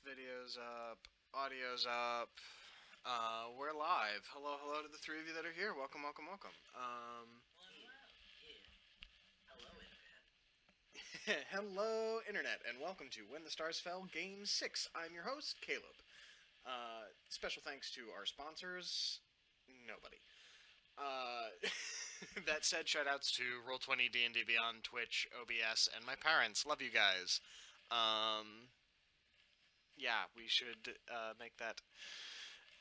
Video's up, audio's up. We're live. Hello, hello to the three of you that are here. Welcome, welcome, welcome. Hello, Internet, and welcome to When the Stars Fell, Game 6. I'm your host, Caleb. Special thanks to our sponsors. Nobody. That said, shoutouts to Roll20, D&D Beyond, Twitch, OBS, and my parents. Love you guys. Yeah, we should make that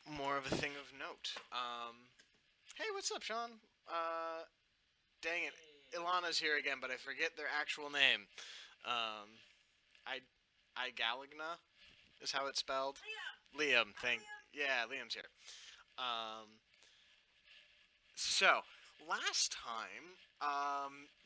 more of a thing of note. Hey, what's up, Sean? Dang it, Ilana's here again, but I forget their actual name. I Galagna is how it's spelled. Liam, yeah, Liam's here. So last time,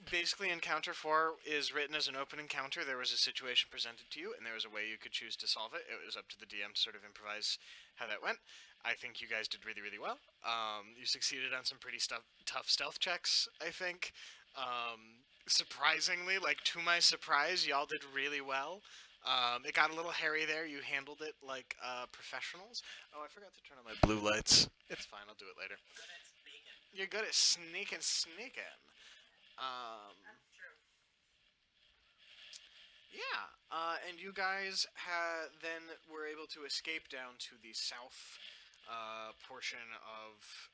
basically Encounter 4 is written as an open encounter. There was a situation presented to you, and there was a way you could choose to solve it. It was up to the DM to sort of improvise how that went. I think you guys did really, really well. You succeeded on some pretty tough stealth checks, I think. Surprisingly, like, to my surprise, y'all did really well. It got a little hairy there. You handled it like professionals. Oh, I forgot to turn on my blue lights. It's fine. I'll do it later. You're good at sneaking. Um, yeah, and you guys then were able to escape down to the south portion of.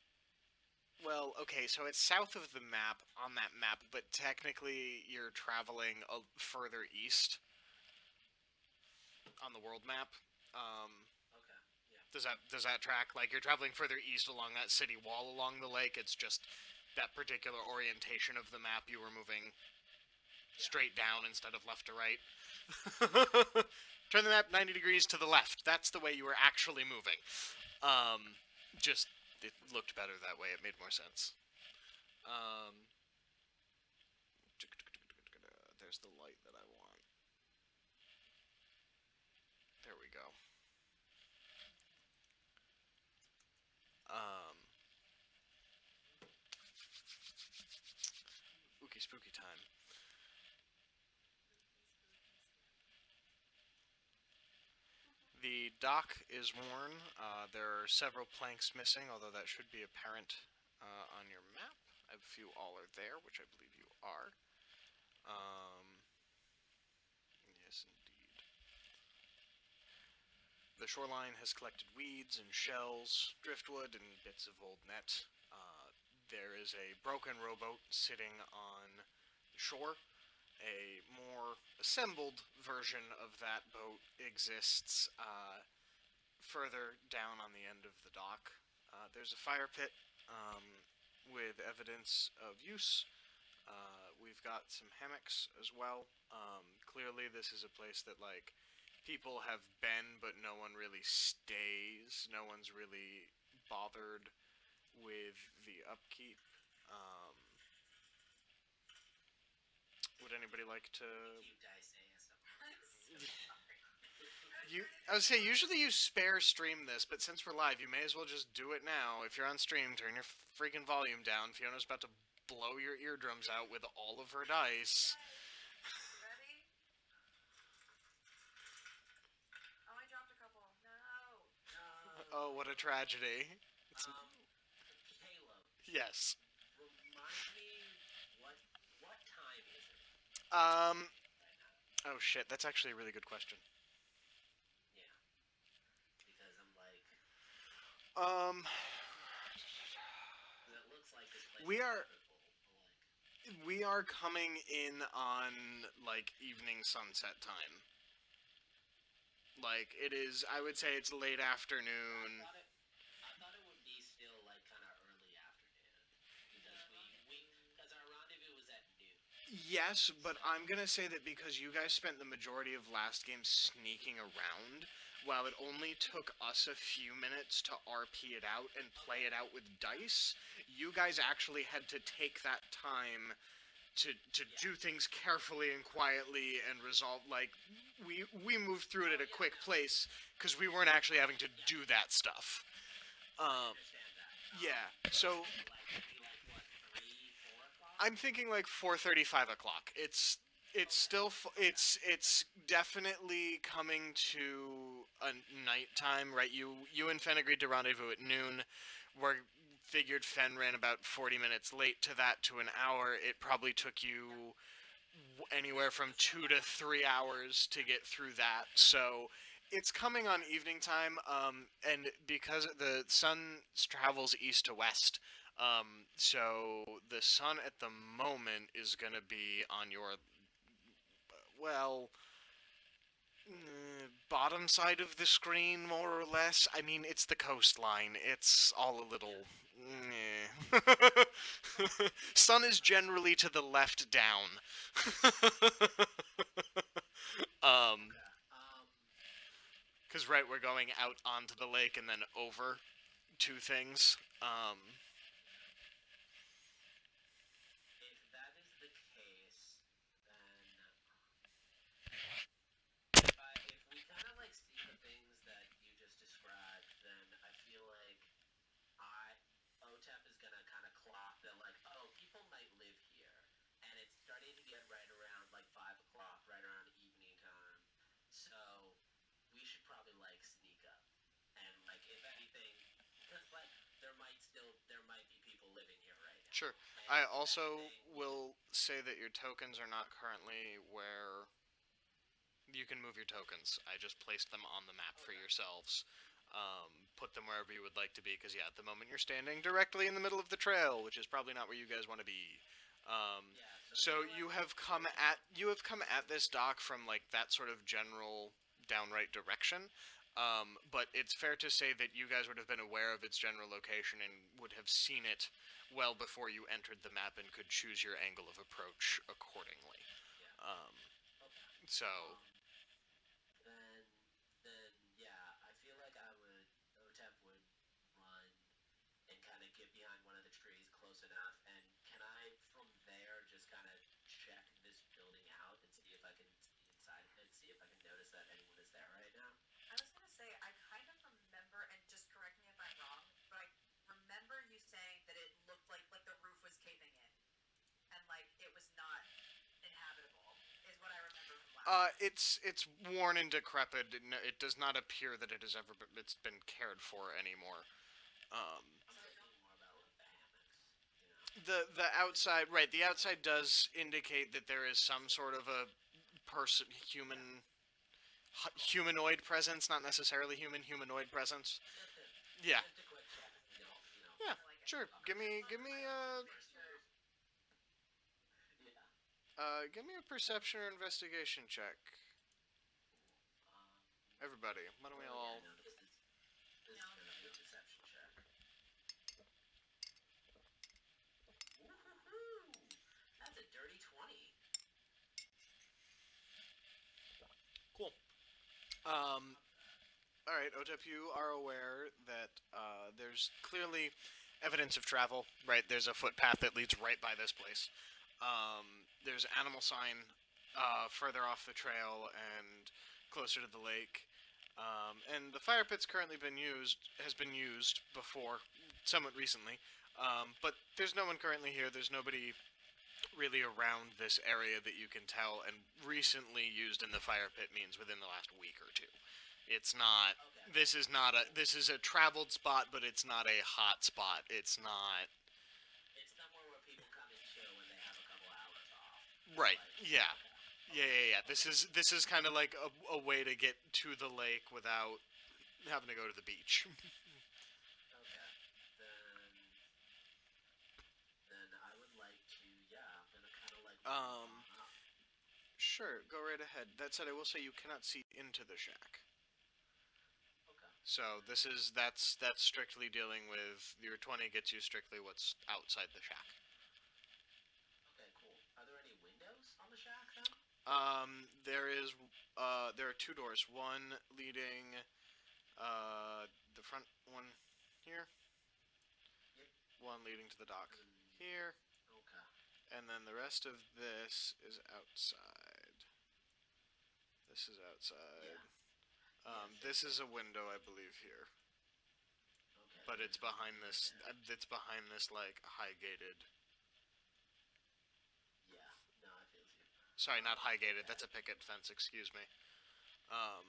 Well, okay, so it's south of the map, on that map, but technically you're traveling further east on the world map. Okay. Yeah. Does that track? Like, you're traveling further east along that city wall along the lake. It's just that particular orientation of the map. You were moving straight down instead of left to right. Turn the map 90 degrees to the left. That's the way you were actually moving. Just it looked better that way. It made more sense. There's the light that I want. There we go. Spooky, spooky time. The dock is worn. There are several planks missing, although that should be apparent on your map. I have a few all are there, which I believe you are. Yes, indeed. The shoreline has collected weeds and shells, driftwood, and bits of old net. There is a broken rowboat sitting on the shore. A more assembled version of that boat exists further down on the end of the dock. There's a fire pit with evidence of use. We've got some hammocks as well. Clearly this is a place that, like, people have been, but no one really stays. No one's really bothered with the upkeep. Would anybody like to? I would say usually you spare stream this, but since we're live, you may as well just do it now. If you're on stream, turn your freaking volume down. Fiona's about to blow your eardrums out with all of her dice. Ready? Oh, I dropped a couple. No. Oh, what a tragedy. Caleb. Yes. Remind me what time is it? Oh shit, that's actually a really good question. Yeah. Because I'm like. It looks like this place we are coming in on, like, evening sunset time. Like, it is, I would say it's late afternoon. I thought it would be still, like, kind of early afternoon. Because our rendezvous was at noon. Yes, but I'm gonna say that because you guys spent the majority of last game sneaking around, while it only took us a few minutes to RP it out and play it out with dice, you guys actually had to take that time to do things carefully and quietly and resolve. Like, we moved through it at a quick pace because we weren't actually having to do that stuff. I understand that. Yeah, so Like, maybe like, what, 3, 4 o'clock? I'm thinking like 4:30, 5 o'clock. It's It's still it's definitely coming to a nighttime, right? You and Fen agreed to rendezvous at noon. We're figured Fen ran about 40 minutes late to that to an hour. It probably took you anywhere from 2 to 3 hours to get through that. So it's coming on evening time, and because the sun travels east to west, so the sun at the moment is going to be on your well, bottom side of the screen, more or less. I mean, it's the coastline. It's all a little. Sun is generally to the left down. um, Okay. because right, we're going out onto the lake and then over two things. If that is the case, then if we kind of like see the things that you just described, then I feel like I OTEP is gonna kind of clock that like, oh, people might live here, and it's starting to get right around like 5 o'clock, right around evening time. So we should probably like sneak up, and like if anything, because like there might be people living here right now. Sure. And I if also anything, will say that your tokens are not currently where you can move your tokens. I just placed them on the map for okay, yourselves. Put them wherever you would like to be, because yeah, at the moment you're standing directly in the middle of the trail, which is probably not where you guys want to be. yeah. So You know you what? have come at this dock from like that sort of general downright direction. But it's fair to say that you guys would have been aware of its general location and would have seen it well before you entered the map and could choose your angle of approach accordingly. Yeah. Um, Okay. so Then yeah, I feel like OTEP would run and kind of get behind one of the trees close enough. And can I, from there, just kind of check this building out and see if I can see inside of it, see if I can notice that anyone is there right now? I was gonna say I kind of remember, and just correct me if I'm wrong, but I remember you saying that it looked like the roof was caving in, and like it was not inhabitable, is what I remember from last time. it's worn and decrepit. It does not appear that it has ever it's been cared for anymore. Um, I'm thinking more about like the hammocks. the outside, right? The outside does indicate that there is some sort of a person, Yeah. humanoid presence, not necessarily humanoid presence. Yeah, Just a quick check, yeah, I like it. sure. Okay. Give me Make sure. Yeah. give me a perception or investigation check. Cool. Everybody, why don't we Oh yeah, all? no, this is No. gonna be a deception check. Woohoo! That's a dirty 20. Cool. Um, all right, Otep, you are aware that there's clearly evidence of travel. Right, there's a footpath that leads right by this place. There's an animal sign further off the trail and closer to the lake. And the fire pit's currently has been used before, somewhat recently. But there's no one currently here. There's nobody really around this area that you can tell. And recently used in the fire pit means within the last week or two. It's not. Okay. This is not a. This is a traveled spot, but it's not a hot spot. It's not. It's somewhere where people come and chill when they have a couple hours off. Right. Like, Yeah. okay. Yeah. This is kind of like a way to get to the lake without having to go to the beach. Okay. Then I would like to, yeah, I'm gonna kind of like move um. on up. Sure. Go right ahead. That said, I will say you cannot see into the shack. Okay. So that's strictly dealing with your 20 gets you strictly what's outside the shack. Okay, cool. Are there any windows on the shack then? There are two doors. One leading the front one here. Yep. One leading to the dock And, here, okay. and then the rest of this is outside. This is outside. Yeah. This is a window, I believe, here, Okay. but it's behind Right this. there. It's behind this like high gated. Yeah. No, I feel you. Sorry, not high gated. That's a picket fence. Excuse me. Alright.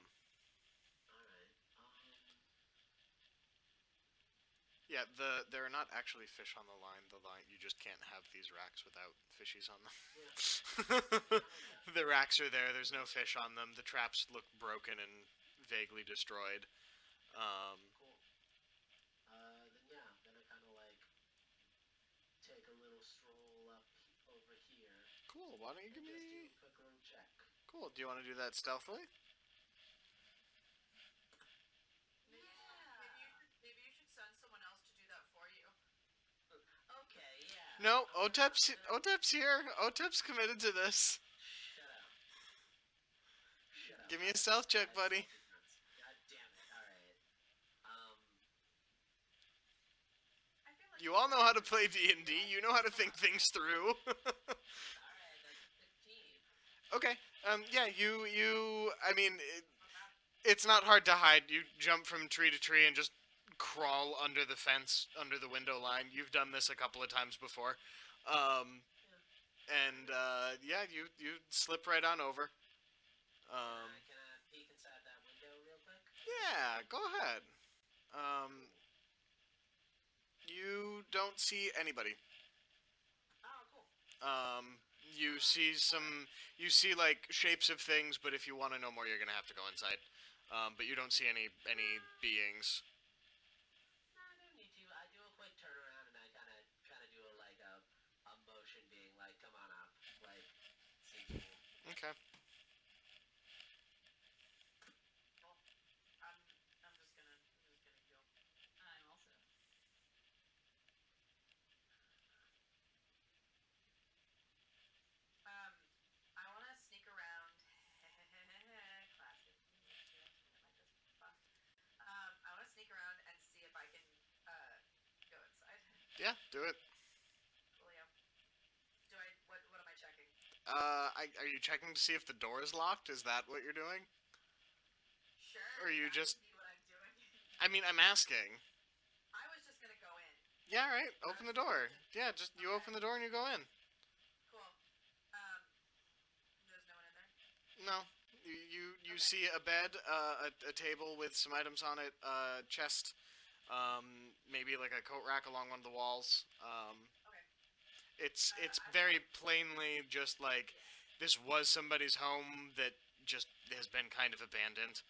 Yeah, there are not actually fish on the line. The line, you just can't have these racks without fishies on them. The racks are there. There's no fish on them. The traps look broken and vaguely destroyed. Cool. Then yeah, I'm gonna kind of like take a little stroll up over here. Cool. Why don't you give Just do me? a quick little check. Cool. Do you want to do that stealthily? Maybe you should send someone else to do that for you. Okay, yeah. No. I'm gonna- Otep's here. Otep's committed to this. Shut up. Shut up. Give me a stealth check, buddy. God damn it. Alright. I feel like You all know how to play D&D. You know how to think things through. Alright, that's a 15. Okay. Yeah. I mean, it's not hard to hide. You jump from tree to tree and just crawl under the fence, under the window line. You've done this a couple of times before. Yeah, you slip right on over. Can I peek inside that window real quick? Yeah, go ahead. You don't see anybody. Oh, cool. You see like shapes of things, but if you want to know more, you're gonna have to go inside. But you don't see any beings. No, I don't need to. I do a quick turnaround and I kind of do a motion being like, come on up. Like, seems cool. Okay. I'm just gonna go. I'm also. I want to sneak around. Classic. I want to sneak around and see if I can go inside. Yeah, do it. Coolio. What am I checking? Are you checking to see if the door is locked? Is that what you're doing? Sure. Or you that just- could be what I'm doing. I mean, I'm asking. I was just gonna go in. Yeah, all right. Open the door. Yeah, just you open the door and you go in. Cool. There's no one in there. No, you Okay. see a bed, a table with some items on it, a chest, maybe like a coat rack along one of the walls. Okay. It's I- very plainly just like this was somebody's home that just has been kind of abandoned.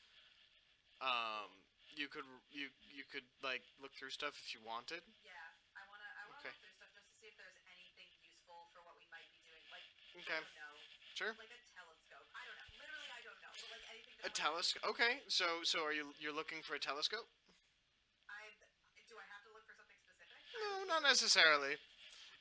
You could like look through stuff if you wanted. Yeah. I wanna Okay. look through stuff just to see if there's anything useful for what we might be doing. Like Okay. I don't know. Sure. Like a telescope. I don't know. Literally, I don't know. But like anything. A telescope. Okay, so are you're looking for a telescope? Do I have to look for something specific? No, not necessarily.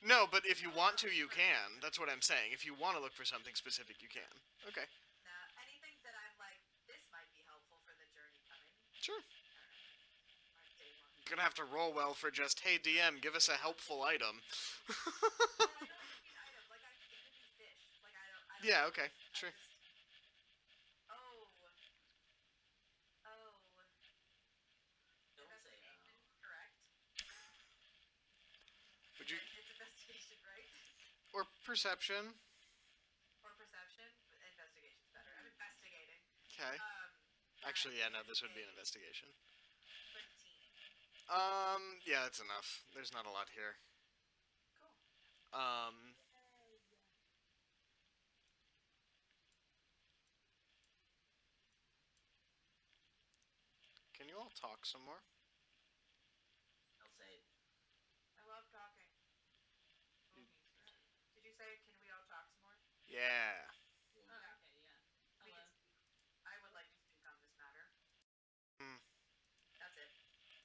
No, but if you want to, you can. That's what I'm saying. If you want to look for something specific, you can. Okay. Nah, anything that I'm like, this might be helpful for the journey coming. Sure. Alright, day one. You're gonna have to roll well for just, hey DM, give us a helpful item. Well, I don't need an item. Like, it could be fish. Like, I don't Yeah, know. okay, I sure. just- Oh. Don't say Investigation, correct? Would you It's investigation, right? or perception? Or perception? Investigation's better. I'm investigating. Okay. Actually, yeah, no, this would be an a investigation. 13. Yeah, that's enough. There's not a lot here. Cool. Can you all talk some more? I'll say, I love talking. Did you say, can we all talk some more? Yeah. Oh, okay, yeah. We Hello. can, I would like to speak on this matter. Hmm. That's it.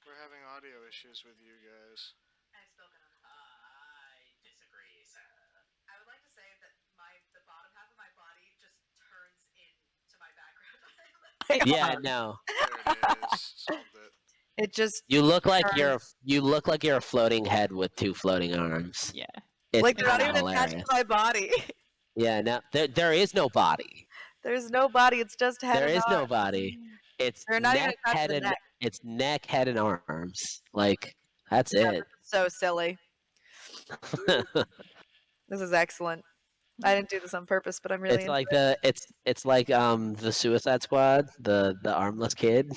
We're having audio issues with you guys. I've spoken on it. I disagree, sir. I would like to say that the bottom half of my body just turns into my background. Yeah, no. There it is. Solved it. It just You look like Turns. you're a floating head with two floating arms. yeah. It's Like they're not kinda even attached hilarious. to my body. Yeah, no, there is no body. There's no body. It's just head. There and is no arms. body. It's They're not even neck, attached to head, the and neck. it's neck, head, and arms. Like that's Yeah, it. this is so silly. This is excellent. I didn't do this on purpose, but I'm really It's like into it. it's like the Suicide Squad, the armless kid.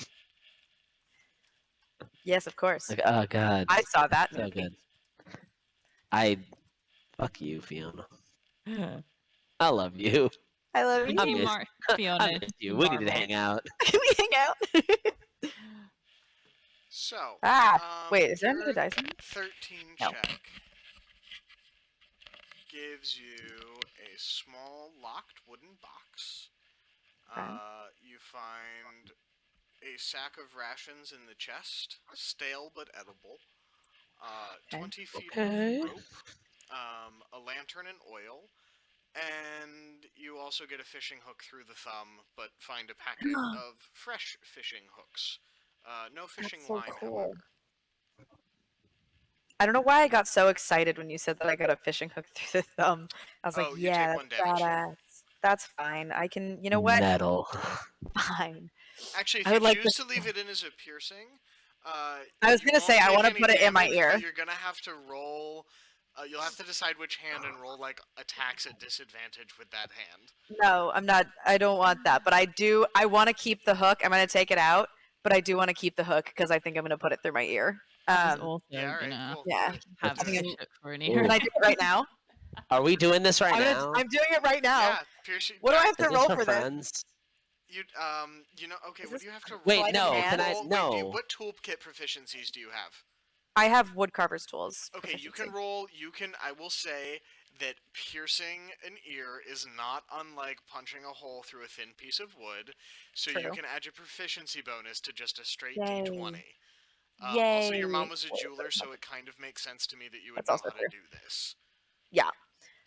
Yes, of course. Like, oh god, I saw that so movie. good. I fuck you, Fiona. We I love you. I love I you. team miss I Fiona. miss you. Team We need to Marvel. hang out. Can we hang out? So, Wait, is there your another dice in here? 13 No. check gives you a small locked wooden box. Okay. You find a sack of rations in the chest, stale but edible. Okay. 20 feet Okay. of rope, a lantern and oil, and you also get a fishing hook through the thumb, but find a packet of fresh fishing hooks. No fishing so line, cool. however. I don't know why I got so excited when you said that I got a fishing hook through the thumb. I was Oh, like, you yeah, take 1 that's damage. badass. That's fine. I can, you know what? Metal. Fine. Actually, if I you would like choose to- to leave it in as a piercing, I was you gonna say, won't I take wanna any put it in my damage, ear. But you're gonna have to roll. You'll have to decide which hand and roll like attacks at disadvantage with that hand. No, I'm not. I don't want that. But I do. I want to keep the hook. I'm gonna take it out, but I do want to keep the hook because I think I'm gonna put it through my ear. I was also Yeah, all right, gonna cool. Yeah. have I a think fish hook for an Ooh. ear. Can I do it right now? Are we doing this right now? I'm doing it right now. Yeah, piercing. What do I have Is to this roll for for this? friends? Okay. Is What this do you have to roll? Wait, sleight of no. hand? Can I? Roll- wait, No. what toolkit proficiencies do you have? I have woodcarver's tools. Okay, you can proficiency. roll. I will say that piercing an ear is not unlike punching a hole through a thin piece of wood, so you True. can add your proficiency bonus to just a straight Yay. d20. Yay. Also, your mom was a jeweler, so it kind of makes sense to me that you would That's know also how to true. do this. Yeah.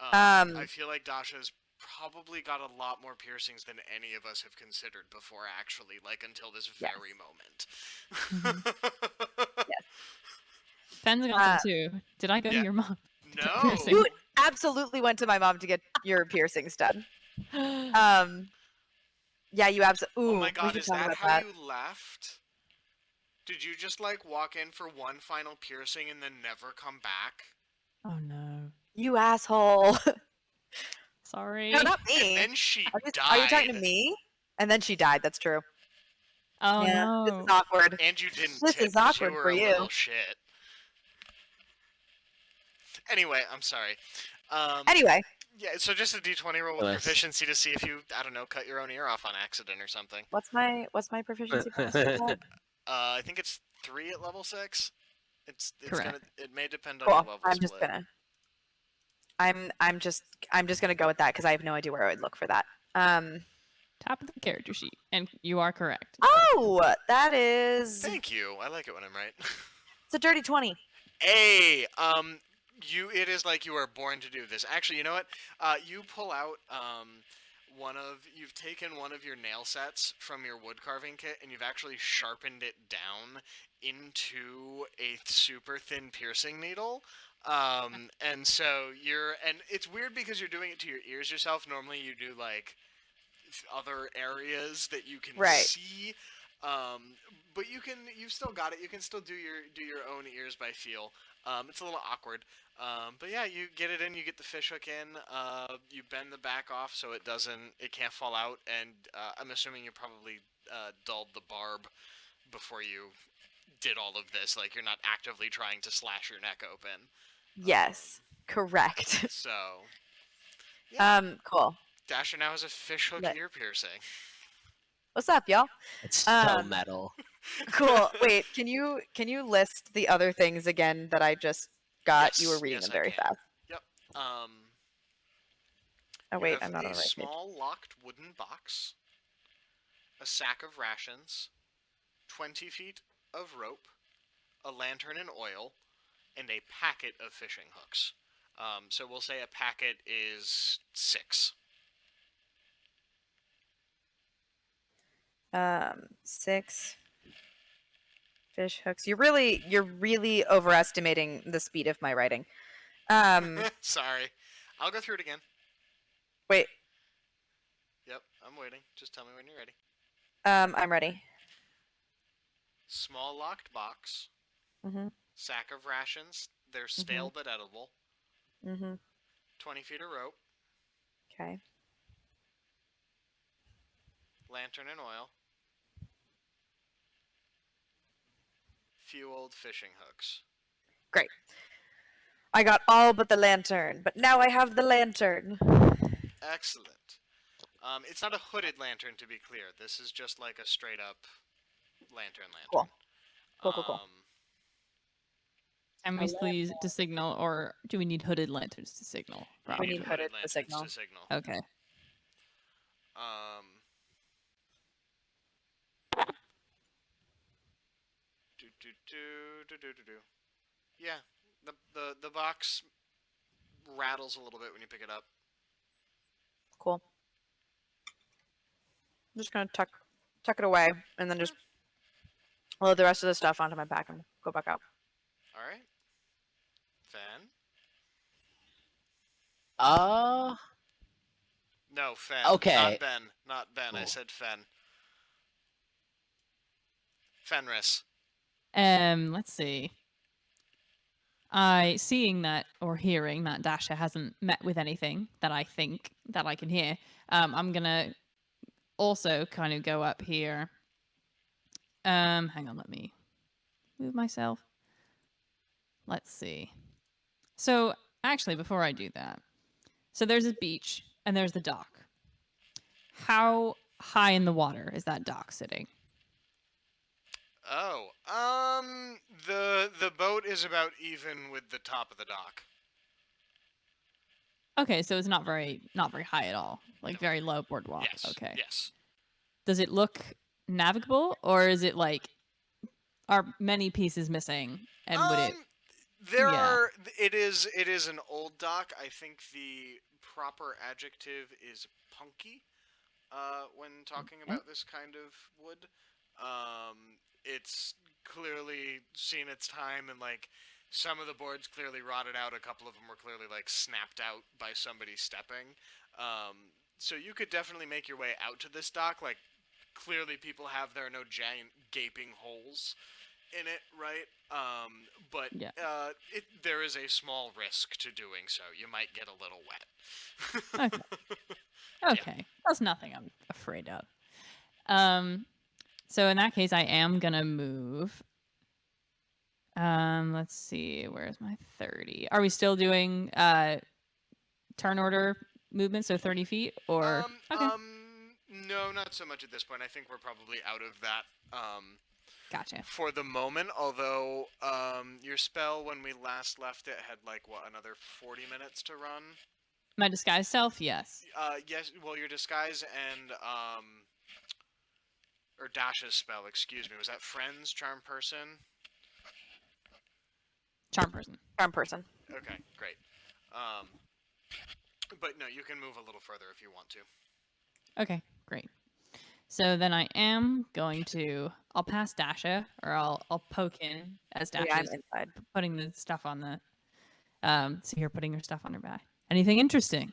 I feel like Dasha's probably got a lot more piercings than any of us have considered before, actually, like until this Yes. very moment. Ben's got some too. Did I go yeah. to your mom? No. Piercing. You absolutely went to my mom to get your piercings done. Yeah, you absolutely. Oh Ooh, my we god, should is talk that about how that. you left? Did you just like walk in for one final piercing and then never come back? Oh no. You asshole. Sorry. No, not And me. then she died. Are you talking to me? And then she died. That's true. Oh yeah, no. this is awkward. And you didn't This tip is 'cause awkward you were for a you. little shit. Anyway, I'm sorry. Anyway, Yeah, so just a d20 roll with Nice. proficiency to see if you, I don't know, cut your own ear off on accident or something. what's my proficiency bonus for that? I think it's 3 at level 6. It's Correct. it may depend on Cool. your level I'm split. just gonna. I'm just gonna go with that because I have no idea where I would look for that. Top of the character sheet, and you are correct. Oh, that is. Thank you. I like it when I'm right. It's a dirty 20. Hey, it is like you are born to do this. Actually, you know what? You pull out you've taken one of your nail sets from your wood carving kit and you've actually sharpened it down into a super thin piercing needle. And so and it's weird because you're doing it to your ears yourself. Normally you do like other areas that you can Right. see. But you've still got it. You can still do your own ears by feel. It's a little awkward. But yeah, you get it in, you get the fish hook in, you bend the back off so it can't fall out, and I'm assuming you probably dulled the barb before you did all of this. Like, you're not actively trying to slash your neck open. Yes, correct. So, yeah. Cool. Dasher now has a fish hook Lit. ear piercing. What's up, y'all? It's so Um, metal. Cool. Wait, can you list the other things again that I just got? You were Yes, reading yes, them I very can. fast. Yep. Oh You wait, have I'm not on a the right page. small locked wooden box, a sack of rations, 20 feet of rope, a lantern and oil, and a packet of fishing hooks. So we'll say a packet is 6. 6 fish hooks. You're really overestimating the speed of my writing. Sorry. I'll go through it again. Wait. Yep, I'm waiting. Just tell me when you're ready. I'm ready. Small locked box, Mhm. sack of rations. They're stale but edible. Mhm. 20 feet of rope, Okay. Lantern and oil. Few old fishing hooks. Great. I got all but the lantern, but now I have the lantern. Excellent. It's not a hooded lantern, to be clear. This is just like a straight up lantern. Cool. Cool. And we still use it to signal, or do we need hooded lanterns to signal? We need hooded to lanterns signal. to signal. Okay. Yeah, the box rattles a little bit when you pick it up. Cool. I'm just gonna tuck it away and then just load the rest of the stuff onto my back and go back out. All right. Fen? No, Fen. Okay. Not Ben. Not Ben. I Oh. said Fen. Fenris. Let's see. Seeing that or hearing that Dasha hasn't met with anything that I think that I can hear, I'm gonna also kind of go up here. Hang on, let me move myself. Let's see. So actually, before I do that, so there's a beach and there's the dock. How high in the water is that dock sitting? Oh, the boat is about even with the top of the dock. Okay, so it's not very high at all. Like very low boardwalk. Yes. Okay. Yes. Does it look navigable, or is it like, are many pieces missing, and would it? There Yeah. are. It is an old dock. I think the proper adjective is punky. When talking Okay. about this kind of wood, it's clearly seen its time, and like some of the boards clearly rotted out. A couple of them were clearly like snapped out by somebody stepping. So you could definitely make your way out to this dock. Like clearly people have there are no giant gaping holes in it, right? But Yeah. there is a small risk to doing so. You might get a little wet. Okay, that's nothing I'm afraid of. So in that case, I am gonna move. Let's see, where's my 30? Are we still doing turn order movement, so 30 feet, or okay? No, not so much at this point. I think we're probably out of that. Gotcha. For the moment, although your spell when we last left it had like what, another 40 minutes to run. My disguise self, yes. Yes. Well, your disguise and or Dasha's spell, excuse me, was that friends, charm person? Charm person. Charm person. Okay, great. But no, you can move a little further if you want to. Okay, great. So then I am going to. I'll pass Dasha, or I'll poke in as Yeah, I'm Dasha's inside. putting the stuff on the. So you're putting her stuff on her back. Anything interesting?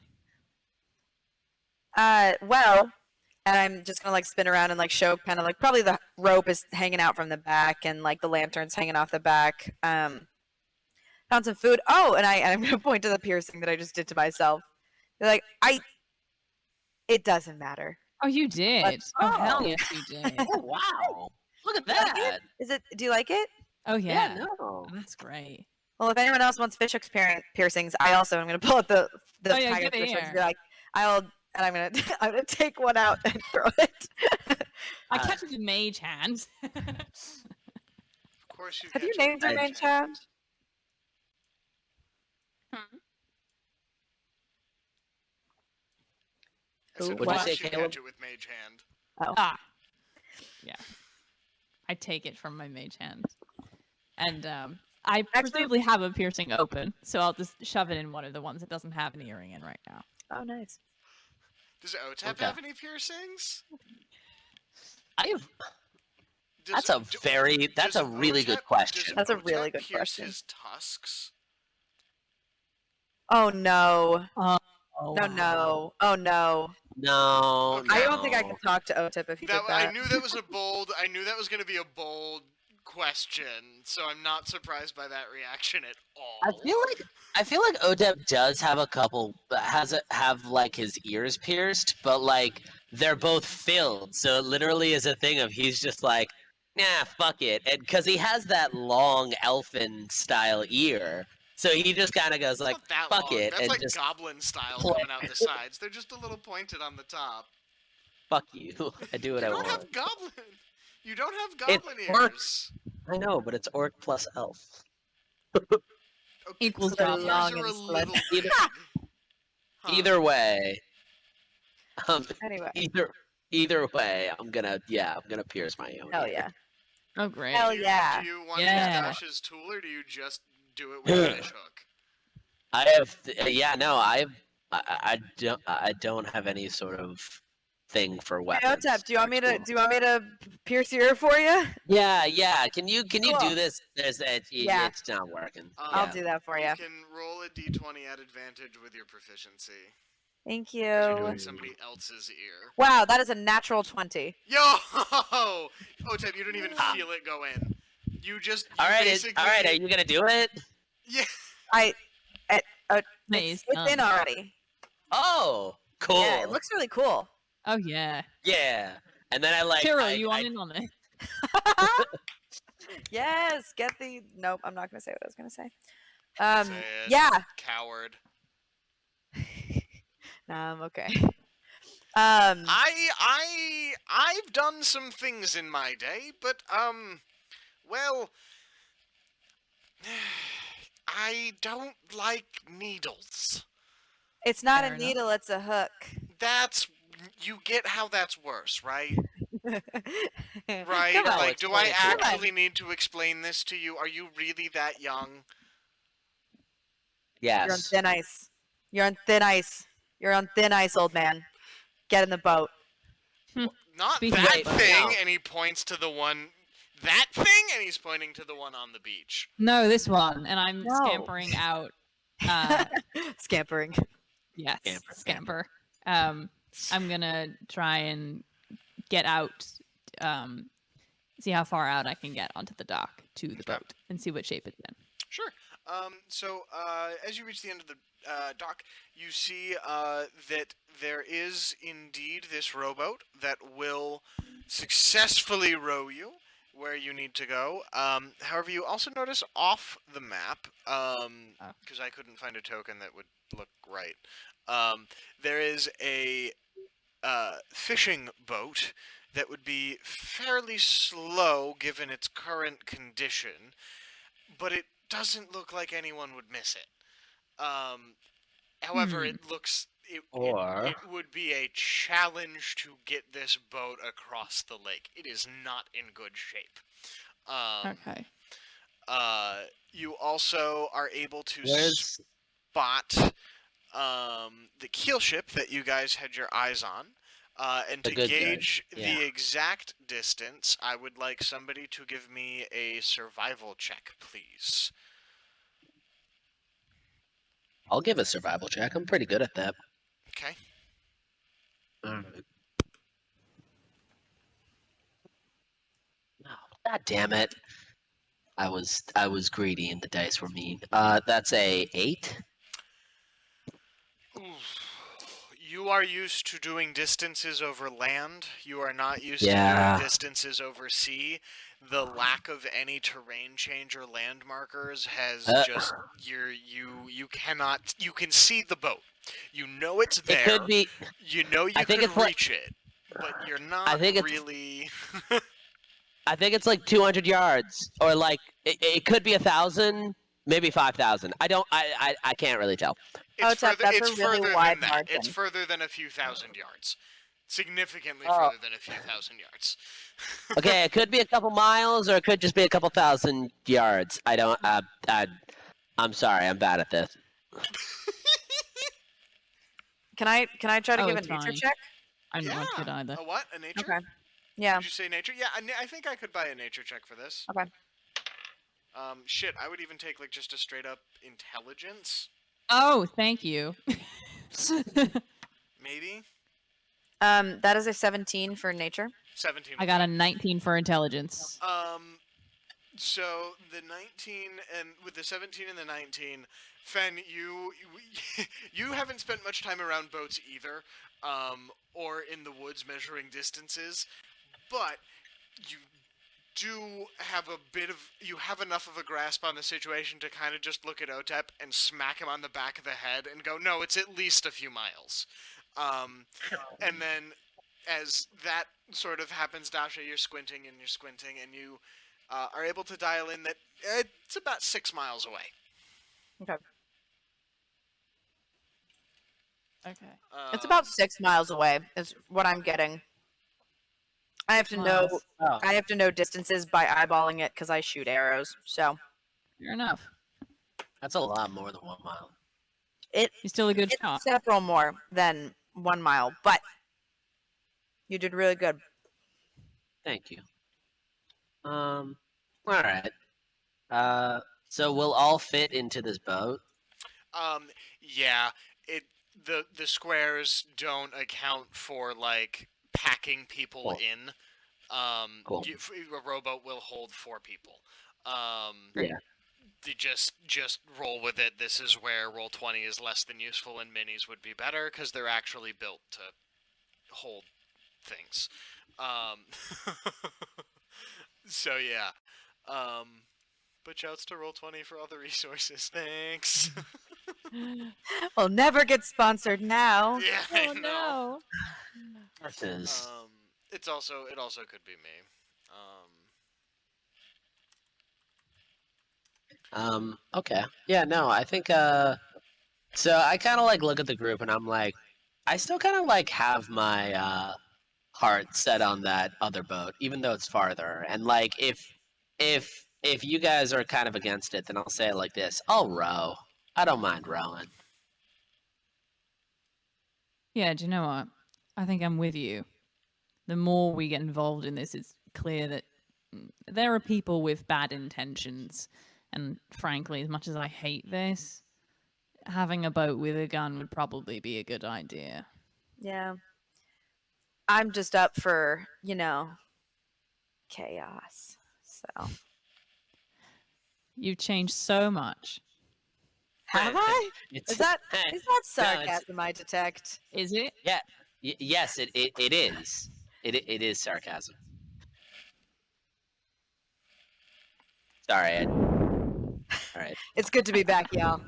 Well, and I'm just gonna like spin around and like show kind of like probably the rope is hanging out from the back and like the lantern's hanging off the back. Found some food. Oh, and I'm gonna point to the piercing that I just did to myself. They're like, it doesn't matter. Oh, you did. Oh, hell yes, you did. Oh, wow. Look at Do you like that. it? Is it? Do you like it? Oh yeah. No. Oh, that's great. Well, if anyone else wants fish hook piercings, I also am gonna pull out the Oh, yeah, tiger get it fish hooks. here. Be like, I'm gonna take one out and throw it. I catch it with mage hands. Of course you Have you catch it named your with main mage child? hand. I said, Who? of What'd you course say, you Caleb? catch it with mage hand. Ah. Yeah. I take it from my mage hand. And I presumably have a piercing open, so I'll just shove it in one of the ones that doesn't have an earring in right now. Oh, nice. Does Otep Okay. have any piercings? That's a really good question. Does That's a Otep really good pierce question. his tusks? Oh no. Oh, No. Oh no. No, Okay. I don't think I can talk to Otip if he did I that. knew that was a bold. I knew that was going to be a bold question, so I'm not surprised by that reaction at all. I feel like Odeb does have have like his ears pierced, but like they're both filled, so it literally is a thing of he's just like, nah, fuck it, and because he has that long elfin style ear, so he just kind of goes It's like, not that fuck long. it, That's and like just goblin style play. coming out the sides. They're just a little pointed on the top. fuck you, I do what You I don't want. have goblin. You don't have It goblin works. ears. I know, but it's orc plus elf. Okay, Equals the goblin. ears Long are a and slim. little big. Huh. Either way, Anyway. either way, I'm gonna pierce my own Hell ear. yeah. Oh, great. Hell Do you, yeah. Do you want Yeah. to use Dash's tool, or do you just do it with a fish hook? I have, I don't have any sort of thing for Hey, weapons. Otep, do you want me to Cool. pierce your ear for you? Yeah. Can you Cool. do this? Yeah. It's not working. I'll Yeah. do that for You you. can roll a d20 at advantage with your proficiency. Thank 'Cause you're you. doing somebody else's ear. Wow, that is a natural 20. Yo! Otep, you don't even feel it go in. You All right, basically... are you gonna do it? Yeah. Nice. It's in already. Oh, cool. Yeah, it looks really cool. Oh, yeah. Yeah. And then Tyril, you want in on it? Yes, get the. Nope, I'm not gonna say what I was gonna say. Say it, Yeah. Coward. Nah, I'm okay. I've done some things in my day, but well, I don't like needles. It's not Fair a enough. needle, it's a hook. You get how that's worse, right? Right? Come on. Like, do I explain it to actually need to explain this to you? Are you really that young? You're on Yes. thin ice. You're on thin ice. You're on thin ice, old man. Get in the boat. Not Speaking that of- thing, No. and he points to the one. That thing, and he's pointing to the one on the beach. No, this one. And I'm No. scampering out. Scampering. Yes, Scamper. scamper. I'm gonna try and get out, see how far out I can get onto the dock to the boat and see what shape it's in. Sure. So as you reach the end of the dock, you see that there is indeed this rowboat that will successfully row you where you need to go. However, you also notice off the map, because I couldn't find a token that would look right, there is a fishing boat that would be fairly slow given its current condition, but it doesn't look like anyone would miss it. However, it looks it would be a challenge to get this boat across the lake. It is not in good shape. Okay. You also are able to Where's spot the keel ship that you guys had your eyes on. And The to good guy, gauge yeah. the exact distance, I would like somebody to give me a survival check, please. I'll give a survival check. I'm pretty good at that. Okay. Alright. Oh, God damn it. I was greedy and the dice were mean. That's a 8. Oof. You are used to doing distances over land. You are not used Yeah. to doing distances over sea. The lack of any terrain change or land markers has just you can see the boat. You know it's there. It could be. You know you think could it's like- reach it, but you're not think it's- really. I think it's like 200 yards, or like it could be 1,000, maybe 5,000. I can't really tell. It's Tep, further, that's it's a really further wide than that. margin. It's further than a few thousand yards. Significantly Oh. further than a few thousand yards. Okay, it could be a couple miles, or it could just be a couple thousand yards. I don't. I'm sorry. I'm bad at this. Can I try to Oh, give a it's nature fine. check? I'm not good either. A what? A nature? Okay. Yeah. Did you say nature? Yeah, I think I could buy a nature check for this. Okay. Shit, I would even take like just a straight up intelligence, Oh, thank you. maybe. That is a 17 for nature. 17. I got a 19 for intelligence. So the 19 and with the 17 and the 19, Fen, you haven't spent much time around boats either, or in the woods measuring distances, but you do have you have enough of a grasp on the situation to kind of just look at Otep and smack him on the back of the head and go, no, it's at least a few miles. And then as that sort of happens, Dasha, you're squinting and you are able to dial in that it's about 6 miles away. Okay. Okay. It's about 6 miles away. Is what I'm getting. I have to know. Miles. Oh, I have to know distances by eyeballing it because I shoot arrows. So Fair enough. that's a lot more than 1 mile. it You're still a good it's shot. several more than 1 mile, but you did really good. Thank you. All right. So we'll all fit into this boat. Yeah, the squares don't account for like packing people Cool. in. Cool. A rowboat will hold 4 people. Yeah. You just roll with it. This is where roll 20 is less than useful, and minis would be better because they're actually built to hold things. So yeah. But shouts to roll 20 for all the resources. Thanks. We'll never get sponsored now. Yeah, I know. This is. It also could be me. Okay. Yeah. No. I think. So I kind of like look at the group and I'm like, I still kind of like have my heart set on that other boat, even though it's farther. And like, if you guys are kind of against it, then I'll say it like this: I'll row. I don't mind rowing. Yeah, do you know what? I think I'm with you. The more we get involved in this, it's clear that there are people with bad intentions. And frankly, as much as I hate this, having a boat with a gun would probably be a good idea. Yeah. I'm just up for, chaos. So. You've changed so much. Have I? It's, Is that it's- sarcasm I detect? Is it? yes, it is. It is sarcasm. Sorry. All right. It's good to be back, y'all.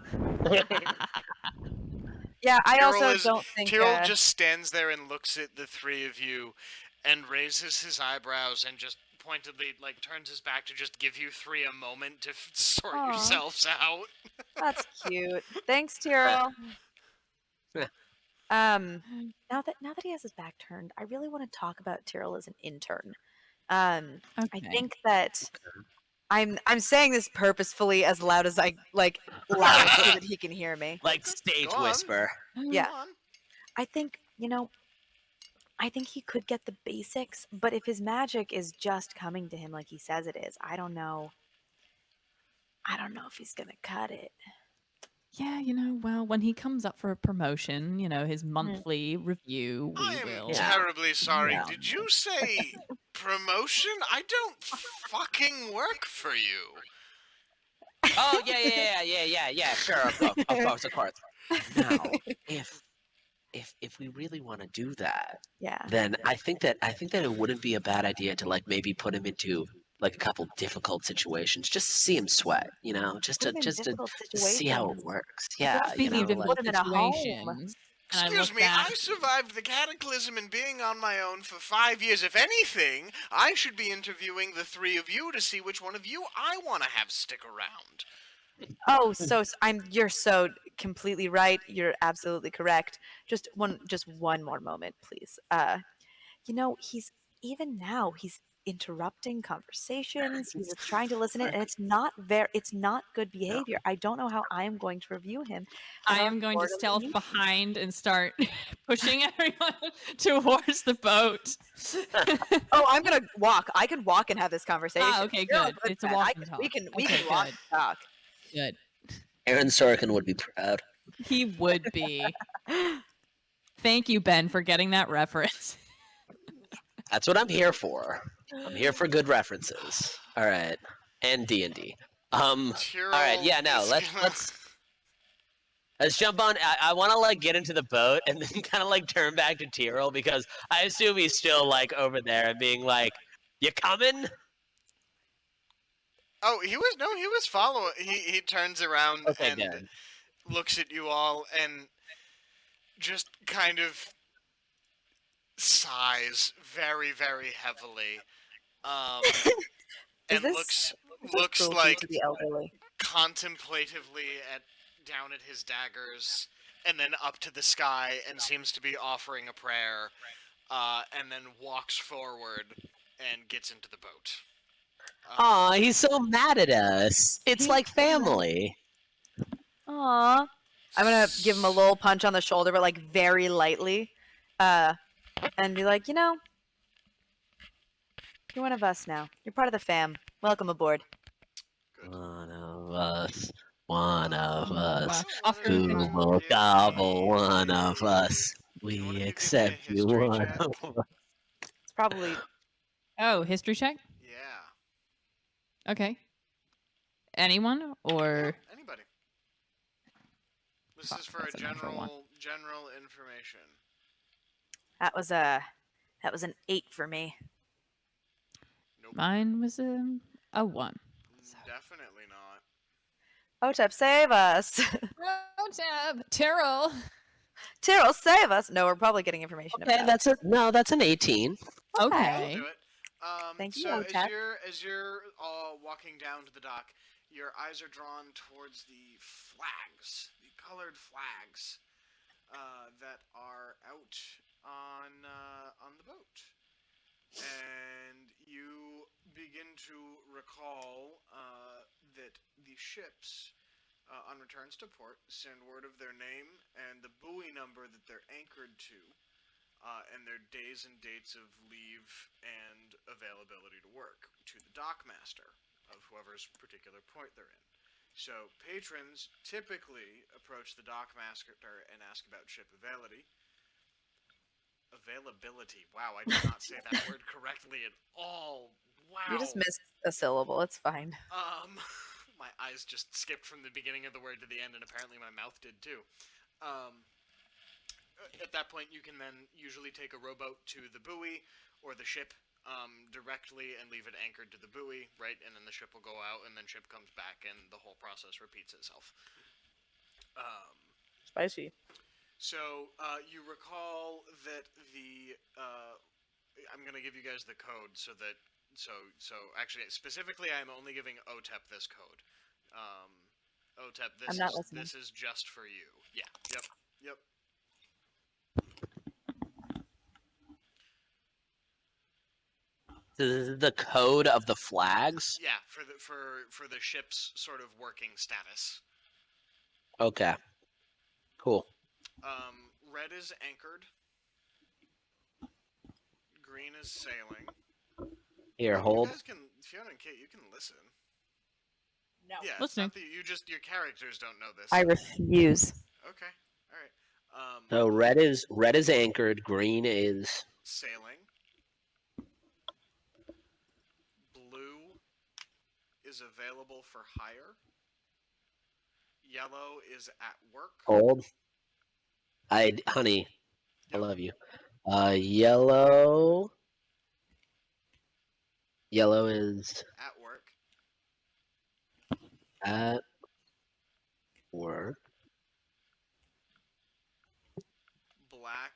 Yeah, I also don't think Tyril just stands there and looks at the 3 of you and raises his eyebrows and just pointedly like turns his back to just give you 3 a moment to sort Aw. yourselves out. that's cute. Thanks, Tyril. Now that he has his back turned, I really want to talk about Tyril as an intern. I Okay. think that I'm saying this purposefully as loud as I loud so that he can hear me. Like stage Go on. whisper. Yeah. Come on. I think, I think he could get the basics, but if his magic is just coming to him like he says it is, I don't know. I don't know if he's gonna cut it. Yeah, well, when he comes up for a promotion, his monthly review, we I am will. Yeah. terribly sorry. Yeah. Did you say promotion? I don't fucking work for you. Oh yeah. Sure, of course. Now, if we really want to do that, Yeah. then I think that it wouldn't be a bad idea to like maybe put him into like a couple difficult situations, just to see him sweat, just Put him in to difficult see how it situations. works. Yeah, Speaking of like- difficult Put him in a home. situations, and I Excuse look me, back, I survived the cataclysm and being on my own for 5 years. If anything, I should be interviewing the 3 of you to see which one of you I want to have stick around. Oh, so you're so completely right. You're absolutely correct. Just one more moment, please. He's even now he's interrupting conversations. He's trying to listen in, and it's not good behavior. I don't know how I am going to review him. I at our am going to board of stealth meeting. behind and start pushing everyone towards the boat. Oh, I'm gonna walk. I could walk and have this conversation. Okay, You're good. It's a friend. walk I and can- We talk. can we Okay, can walk good. and talk. Good. Aaron Sorkin would be proud. He would be. Thank you, Ben, for getting that reference. That's what I'm here for. I'm here for good references. All right. and D&D. Tyril All right, yeah, no, is gonna- let's jump on. I want to like get into the boat and then kind of like turn back to Tyril because I assume he's still like over there and being like, "You coming?" Oh, he was following. He turns around Okay, and good. looks at you all and just kind of sighs very, very heavily. Is And this looks cruelty like to the elderly? contemplatively down at his daggers and then up to the sky and seems to be offering a prayer, and then walks forward and gets into the boat. Aw, he's so mad at us. It's like family. Aw. I'm gonna give him a little punch on the shoulder, but like very lightly, and be like, you're one of us now. You're part of the fam. Welcome aboard. Good. One of us. One of Why us. don't Oscar one of Who you Fisher. will give gobble me one of a- us? Can one We of you give me a accept you history one check? of us. It's probably Oh, history check. Yeah. Okay. Anyone or Yeah, anybody. This Fuck, is for a that's a natural one. general information. that was an 8 for me. Nope. mine was a 1. Definitely not. Otep, save us. Tyril. Tyril, save us. No, we're probably getting information Okay, about. that's an 18. Okay. We'll do it. Thank you, So Otep. as you're all walking down to the dock, your eyes are drawn towards the flags, the colored flags, that are out on the boat, and you begin to recall that the ships, on returns to port, send word of their name and the buoy number that they're anchored to, and their days and dates of leave and availability to work to the dockmaster of whoever's particular port they're in. So patrons typically approach the dockmaster and ask about ship availability. Wow, I did not say that word correctly at all. Wow. You just missed a syllable. It's fine. My eyes just skipped from the beginning of the word to the end, and apparently my mouth did too. At that point, you can then usually take a rowboat to the buoy or the ship directly and leave it anchored to the buoy, right? And then the ship will go out, and then ship comes back, and the whole process repeats itself. Spicy. So you recall that the I'm gonna give you guys the code so that actually specifically I'm only giving OTEP this code. OTEP, I'm not listening. this is just for you. Yeah. Yep. This is the code of the flags. Yeah, for the ship's sort of working status. Okay. Cool. Red is anchored. Green is sailing. Here, You hold. guys can, Fiona and Kate, you can listen. No. Yeah, it's Listening. not that your characters don't know this. I refuse. Okay, all right. So red is anchored. Green is Sailing. Blue is available for hire. Yellow is at work. hold. Honey, I Yep. love you. Yellow. Yellow is At work. at work. Black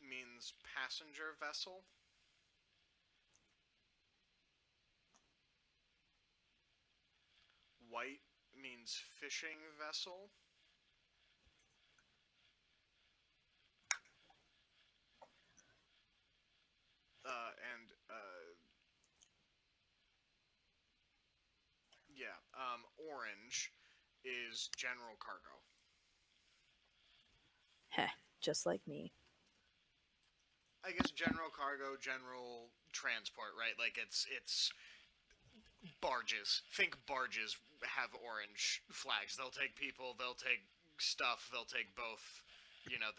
means passenger vessel. White means fishing vessel. Orange is general cargo. Heh, just like me. I guess general cargo, general transport, right? Like it's barges. Think barges have orange flags. They'll take people, they'll take stuff, they'll take both. You know,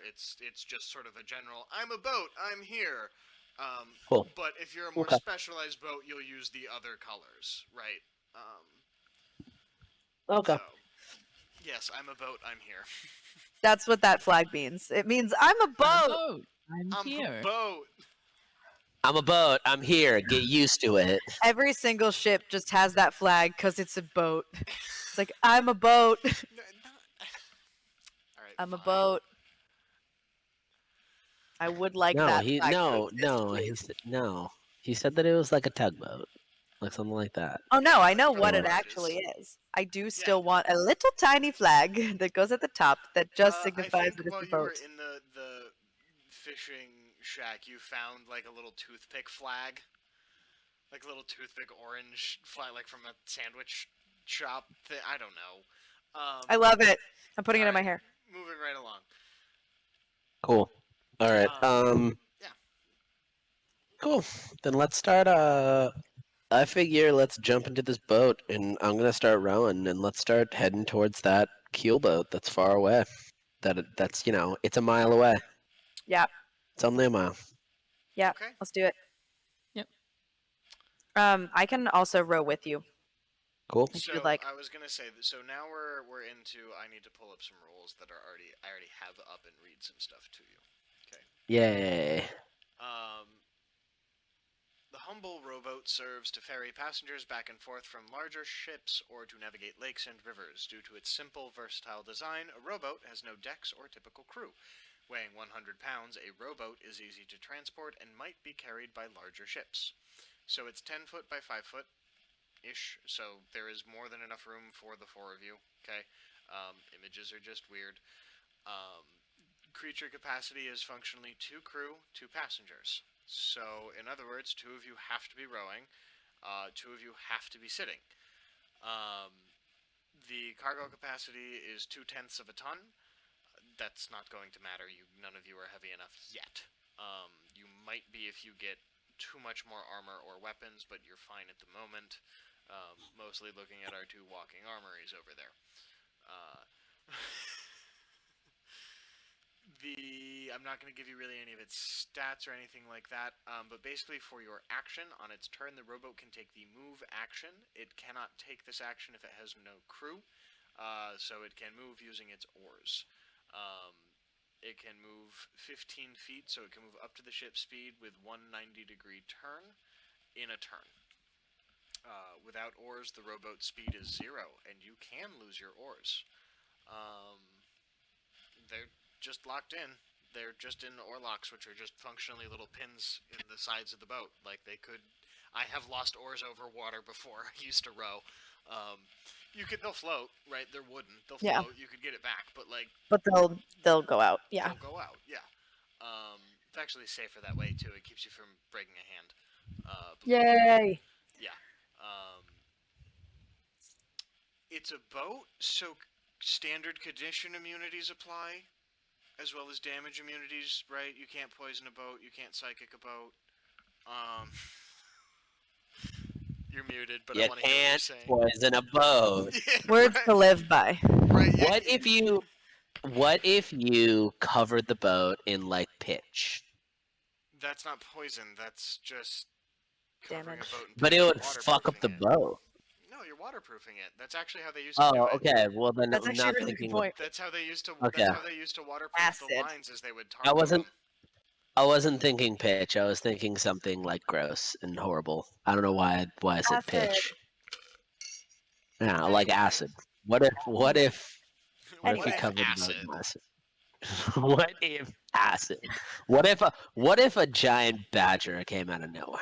it's just sort of a general, I'm a boat, I'm here. Cool. But if you're a more Okay. specialized boat, you'll use the other colors, right? Okay. So, yes, I'm a boat. I'm here. That's what that flag means. It means I'm a boat. Boat. I'm I'm here. a boat. I'm a boat. I'm here. Get used to it. Every single ship just has that flag because it's a boat. It's like I'm a boat. All right. I'm a fine. boat. I would like No, that he flag to no exist, no he please. said no. He said that it was like a tugboat, like something like that. Oh no, I know But what the it boat actually is. I do Yeah. still want a little tiny flag that goes at the top that just I signifies think that it's while a you were boat. in the fishing shack, you found like a little toothpick flag, like a little toothpick orange flag, like from a sandwich shop. I don't know. I love it. I'm putting it in my alright, hair. Moving right along. Cool. All right. Yeah. Cool. Then let's start. I figure let's jump into this boat, and I'm gonna start rowing, and let's start heading towards that keel boat that's far away. That's it's a mile away. Yeah, It's only a mile. yeah. Okay. Let's do it. Yep. I can also row with you. Cool. If So you'd like. I was gonna say that. So now we're into. I need to pull up some rules that I already have up and read some stuff to you. Yay. The humble rowboat serves to ferry passengers back and forth from larger ships or to navigate lakes and rivers. Due to its simple, versatile design, a rowboat has no decks or typical crew. Weighing 100 pounds, a rowboat is easy to transport and might be carried by larger ships. So it's 10 foot by 5 foot ish, so there is more than enough room for the four of you. Okay, images are just weird. Creature capacity is functionally 2 crew, 2 passengers. So, in other words, 2 of you have to be rowing, 2 of you have to be sitting. The cargo capacity is 2/10 of a ton. That's not going to matter. None of you are heavy enough yet. You might be if you get too much more armor or weapons, but you're fine at the moment. Mostly looking at our 2 walking armories over there. I'm not going to give you really any of its stats or anything like that, but basically for your action, on its turn, the rowboat can take the move action. It cannot take this action if it has no crew, so it can move using its oars. It can move 15 feet, so it can move up to the ship speed with 190-degree turn in a turn. Without oars, the rowboat speed is 0, and you can lose your oars. They're just locked in. They're just in oarlocks, which are just functionally little pins in the sides of the boat. Like they could. I have lost oars over water before. I used to row. They'll float, right? They're wooden. They'll float. Yeah. You could get it back, but like But they'll go out. Yeah. they'll go out. Yeah. It's actually safer that way too. It keeps you from breaking a hand. Yay. Yeah. It's a boat, so standard condition immunities apply, as well as damage immunities, right? You can't poison a boat, you can't psychic a boat. You're muted, but I You want to hear what you're can't saying. poison a boat. Yeah, Words right, to live by. right, yeah. What if you covered the boat in like pitch? That's not poison, that's just covering Damage. a boat in But pitch. it You're would fuck up the waterproofing it. boat. No, you're waterproofing it. That's actually how they used to do Oh, it. okay. Well, then That's I'm actually a not really good thinking. point. That's how they used to. Okay. That's how they used to waterproof the Acid. lines, is they would tar I coat wasn't. them. I wasn't thinking pitch. I was thinking something like gross and horrible. I don't know why I said Acid. pitch. Yeah, like acid. What if we Anyway. covered the boat acid? in acid? What if acid? What if a giant badger came out of nowhere?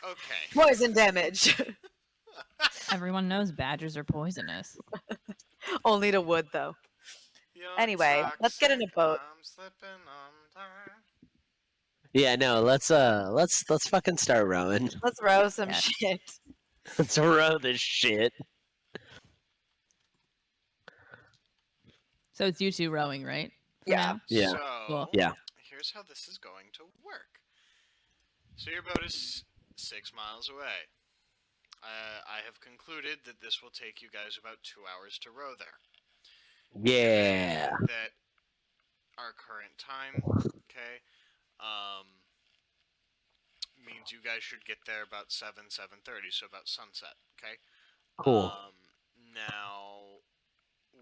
Okay. Poison damage. Everyone knows badgers are poisonous. Only to wood though. You're Anyway, let's get in a toxic, boat. I'm slipping on time. Yeah, no. Let's fucking start rowing. Let's row some Yes. shit. Let's row this shit. So it's you 2 rowing, right? For Yeah. now? Yeah. So, Cool. Yeah. here's how this is going to work. So your boat is 6 miles away. I have concluded that this will take you guys about 2 hours to row there. Yeah. That our current time, okay, means you guys should get there about 7:30, so about sunset. Okay. Cool. Now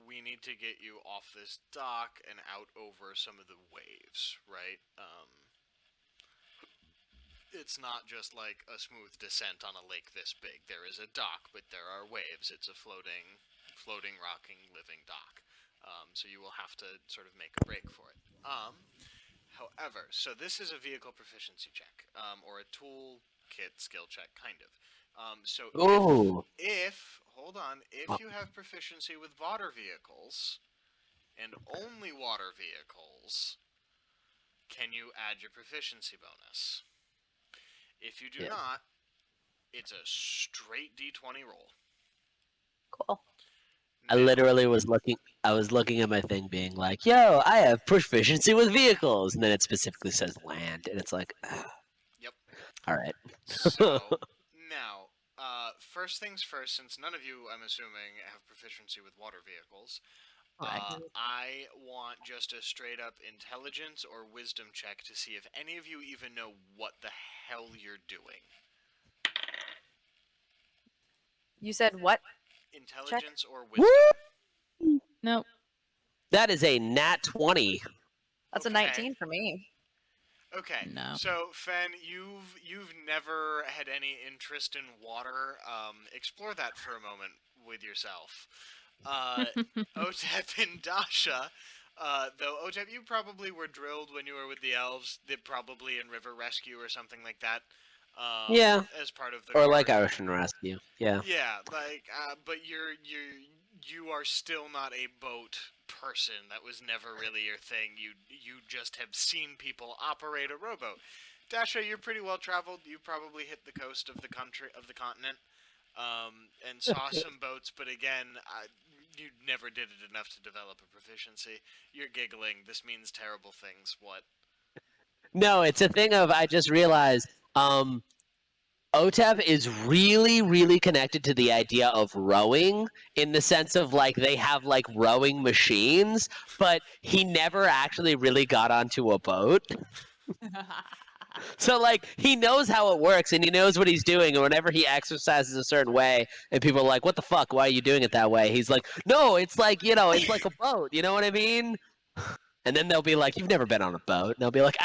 we need to get you off this dock and out over some of the waves, right? It's not just like a smooth descent on a lake this big. There is a dock, but there are waves. It's a floating, rocking, living dock. So you will have to sort of make a break for it. However, so this is a vehicle proficiency check, or a toolkit skill check, kind of. So Ooh. if you have proficiency with water vehicles, and only water vehicles, can you add your proficiency bonus? If you do not, it's a straight D20 roll. Cool. I literally was looking. I was looking at my thing, being like, "Yo, I have proficiency with vehicles," and then it specifically says land, and it's like, Yep. All right. So now, first things first. Since none of you, I'm assuming, have proficiency with water vehicles, I want just a straight up intelligence or wisdom check to see if any of you even know what the hell you're doing. You said what? Intelligence or wisdom. Woo! Nope. That is a nat 20. That's Okay. a 19 for me. Okay. No. So Fen, you've never had any interest in water. Explore that for a moment with yourself. Otep and Dasha. Though Otep, you probably were drilled when you were with the elves. They're probably in river rescue or something like that. Yeah. As part of the Or like guard. ocean rescue. Yeah. Yeah, like, but you are still not a boat person. That was never really your thing. You just have seen people operate a rowboat. Dasha, you're pretty well traveled. You probably hit the coast of the continent, and saw some boats. But again, you never did it enough to develop a proficiency. You're giggling. This means terrible things. What? No, it's a thing of, I just realized, OTEP is really, really connected to the idea of rowing, in the sense of, like, they have, like, rowing machines, but he never actually really got onto a boat. So, like, he knows how it works, and he knows what he's doing, and whenever he exercises a certain way, and people are like, what the fuck, why are you doing it that way? He's like, no, it's like, it's like a boat, you know what I mean? And then they'll be like, you've never been on a boat. And they'll be like,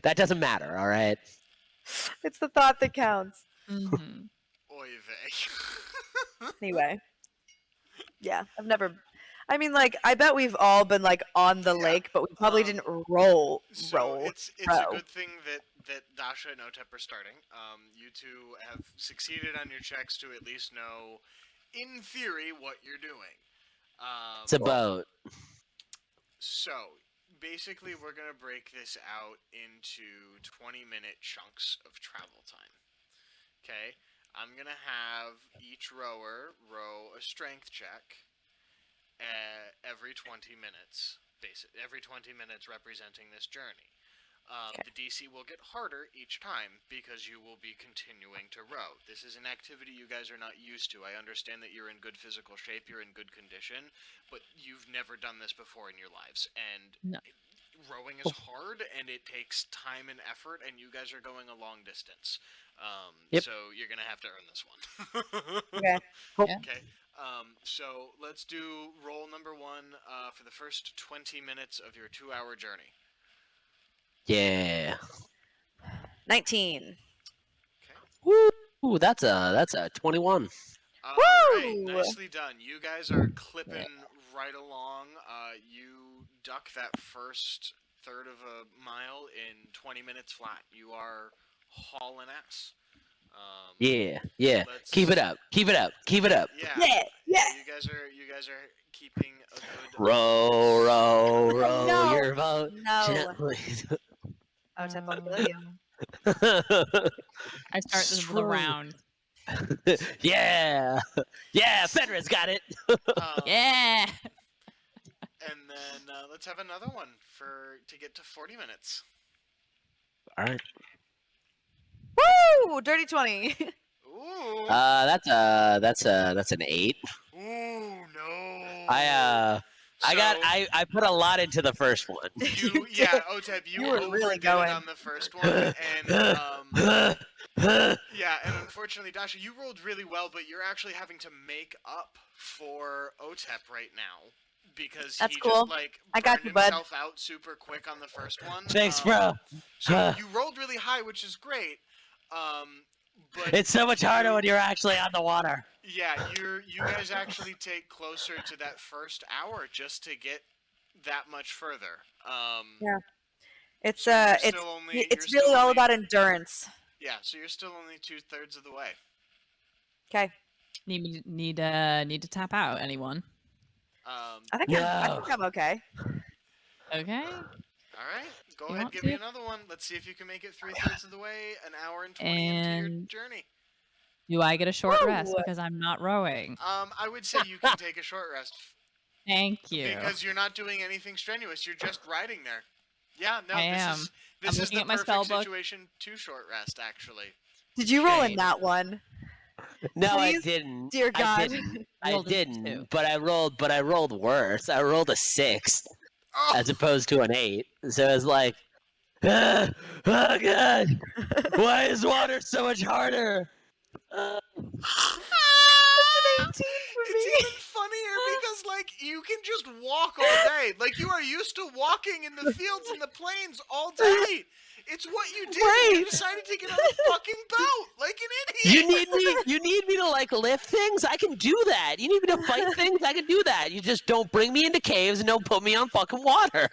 that doesn't matter, all right? It's the thought that counts. Mhm. Oy vey. Anyway. Yeah, I've never. I mean, like, I bet we've all been, like, on the Yeah, lake, but we probably didn't roll. So it's a row. good thing that Dasha and Otep are starting. You two have succeeded on your checks to at least know, in theory, what you're doing. It's a boat. So basically, we're gonna break this out into 20-minute chunks of travel time. Okay, I'm gonna have each rower row a strength check every 20 minutes. Every 20 minutes representing this journey. Okay. The DC will get harder each time because you will be continuing to row. This is an activity you guys are not used to. I understand that you're in good physical shape, you're in good condition, but you've never done this before in your lives. And No. rowing is hard, and it takes time and effort, and you guys are going a long distance. Yep. So you're going to have to earn this one. Okay. Yeah. Okay. So let's do roll number 1 for the first 20 minutes of your 2-hour journey. Yeah. 19. Okay. Woo! That's a 21. All right, Woo! nicely done. You guys are clipping right along. You duck that first third of a mile in 20 minutes flat. You are hauling ass. Yeah. Let's- Keep it up. Keep it up. Keep it up. Yeah. Yeah. You guys are keeping a good. Row, row, row No. your boat No. gently. Oh, Tep, I'll kill you. I start the Stroll. round. Yeah. Fenrir's got it. Yeah. And then let's have another one to get to 40 minutes. All right. Woo! Dirty 20. Ooh. That's an 8. Ooh, no. I put a lot into the first one. You, You yeah, did. Otep, you You were overdid really it going. on the first one, and Yeah, and unfortunately, Dasha, you rolled really well, but you're actually having to make up for Otep right now because That's he cool. just like I got burned you, bud. himself out super quick on the first one. Thanks, bro. So you rolled really high, which is great. But It's so much harder you- when you're actually on the water. Yeah, you guys actually take closer to that first hour just to get that much further. Yeah. It's So you're it's still only- you're it's still really all only- about endurance. Yeah, so you're still only 2/3 of the way. Okay. Need to tap out anyone? I think I'm okay. Okay. All right, go You ahead, want give to? me another one. Let's see if you can make it 3/3 of the way, an hour and 20 into your And- journey. Do I get a short rest Woo! because I'm not rowing? I would say you can take a short rest Thank you. because you're not doing anything strenuous. You're just riding there. Yeah, no, I this am. is I'm this is looking the at my perfect spell book. situation to short rest. Actually, Did you roll in Shame. that one? No, I Please? didn't. Dear I God. didn't. I Rolled a didn't. 2. But I rolled worse. I rolled a 6 oh, as opposed to an 8. So it's like, oh god, why is water so much harder? That's an 18 for it's me. even funnier because like you can just walk all day. Like you are used to walking in the fields and the plains all day. It's what you did. You Right. decided to get on a fucking boat like an idiot. You need me to like lift things? I can do that. You need me to fight things? I can do that. You just don't bring me into caves and don't put me on fucking water.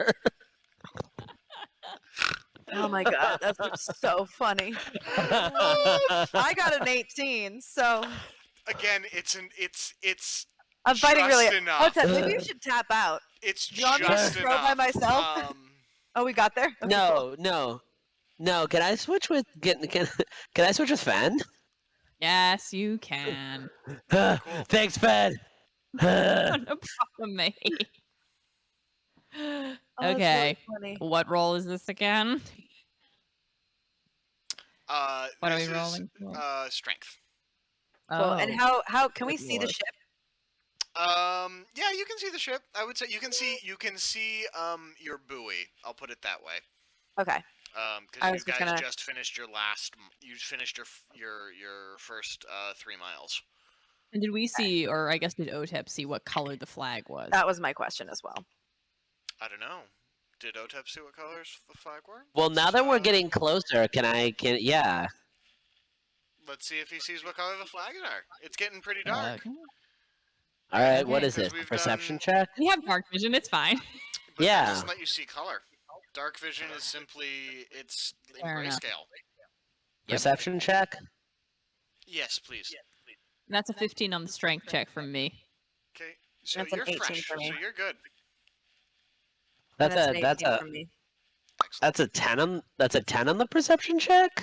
Oh my god, that's so funny. I got an 18, so Again, it's I'm fighting really. Just enough. Okay, maybe you should tap out. it's Do you want me to just throw by enough. myself? Oh, we got there. Okay, cool. No. Can I switch with can I switch with Fen? Yes, you can. Thanks, Fen. No problem, mate. Oh, that's Okay. really funny. What roll is this again? What are This we is, rolling for? Strength. Cool. And Oh. how can we Good see the lord. ship? Yeah, you can see the ship. I would say you can see your buoy. I'll put it that way. Okay. I Because was you just guys gonna- just finished you finished your first 3 miles. And did we see, or I guess did Otep see what color the flag was? That was my question as well. I don't know. Did Otep see what colors the flag were? Well, now that we're Uh, getting closer, yeah. Let's see if he sees what color the flags are. It's getting pretty dark. Okay. All right, what Okay. is it? Because we've Perception done- check? We have dark vision. It's fine. But Yeah. that doesn't let you see color. Dark vision is simply it's in Fair enough. grayscale. Yep. Perception check? Yes, please. That's a 15 on the strength check from me. Okay. So That's an you're 18 fresh. for me. So you're good. And That's an a that's 18 a for me. Excellent. that's a 10 on the perception check?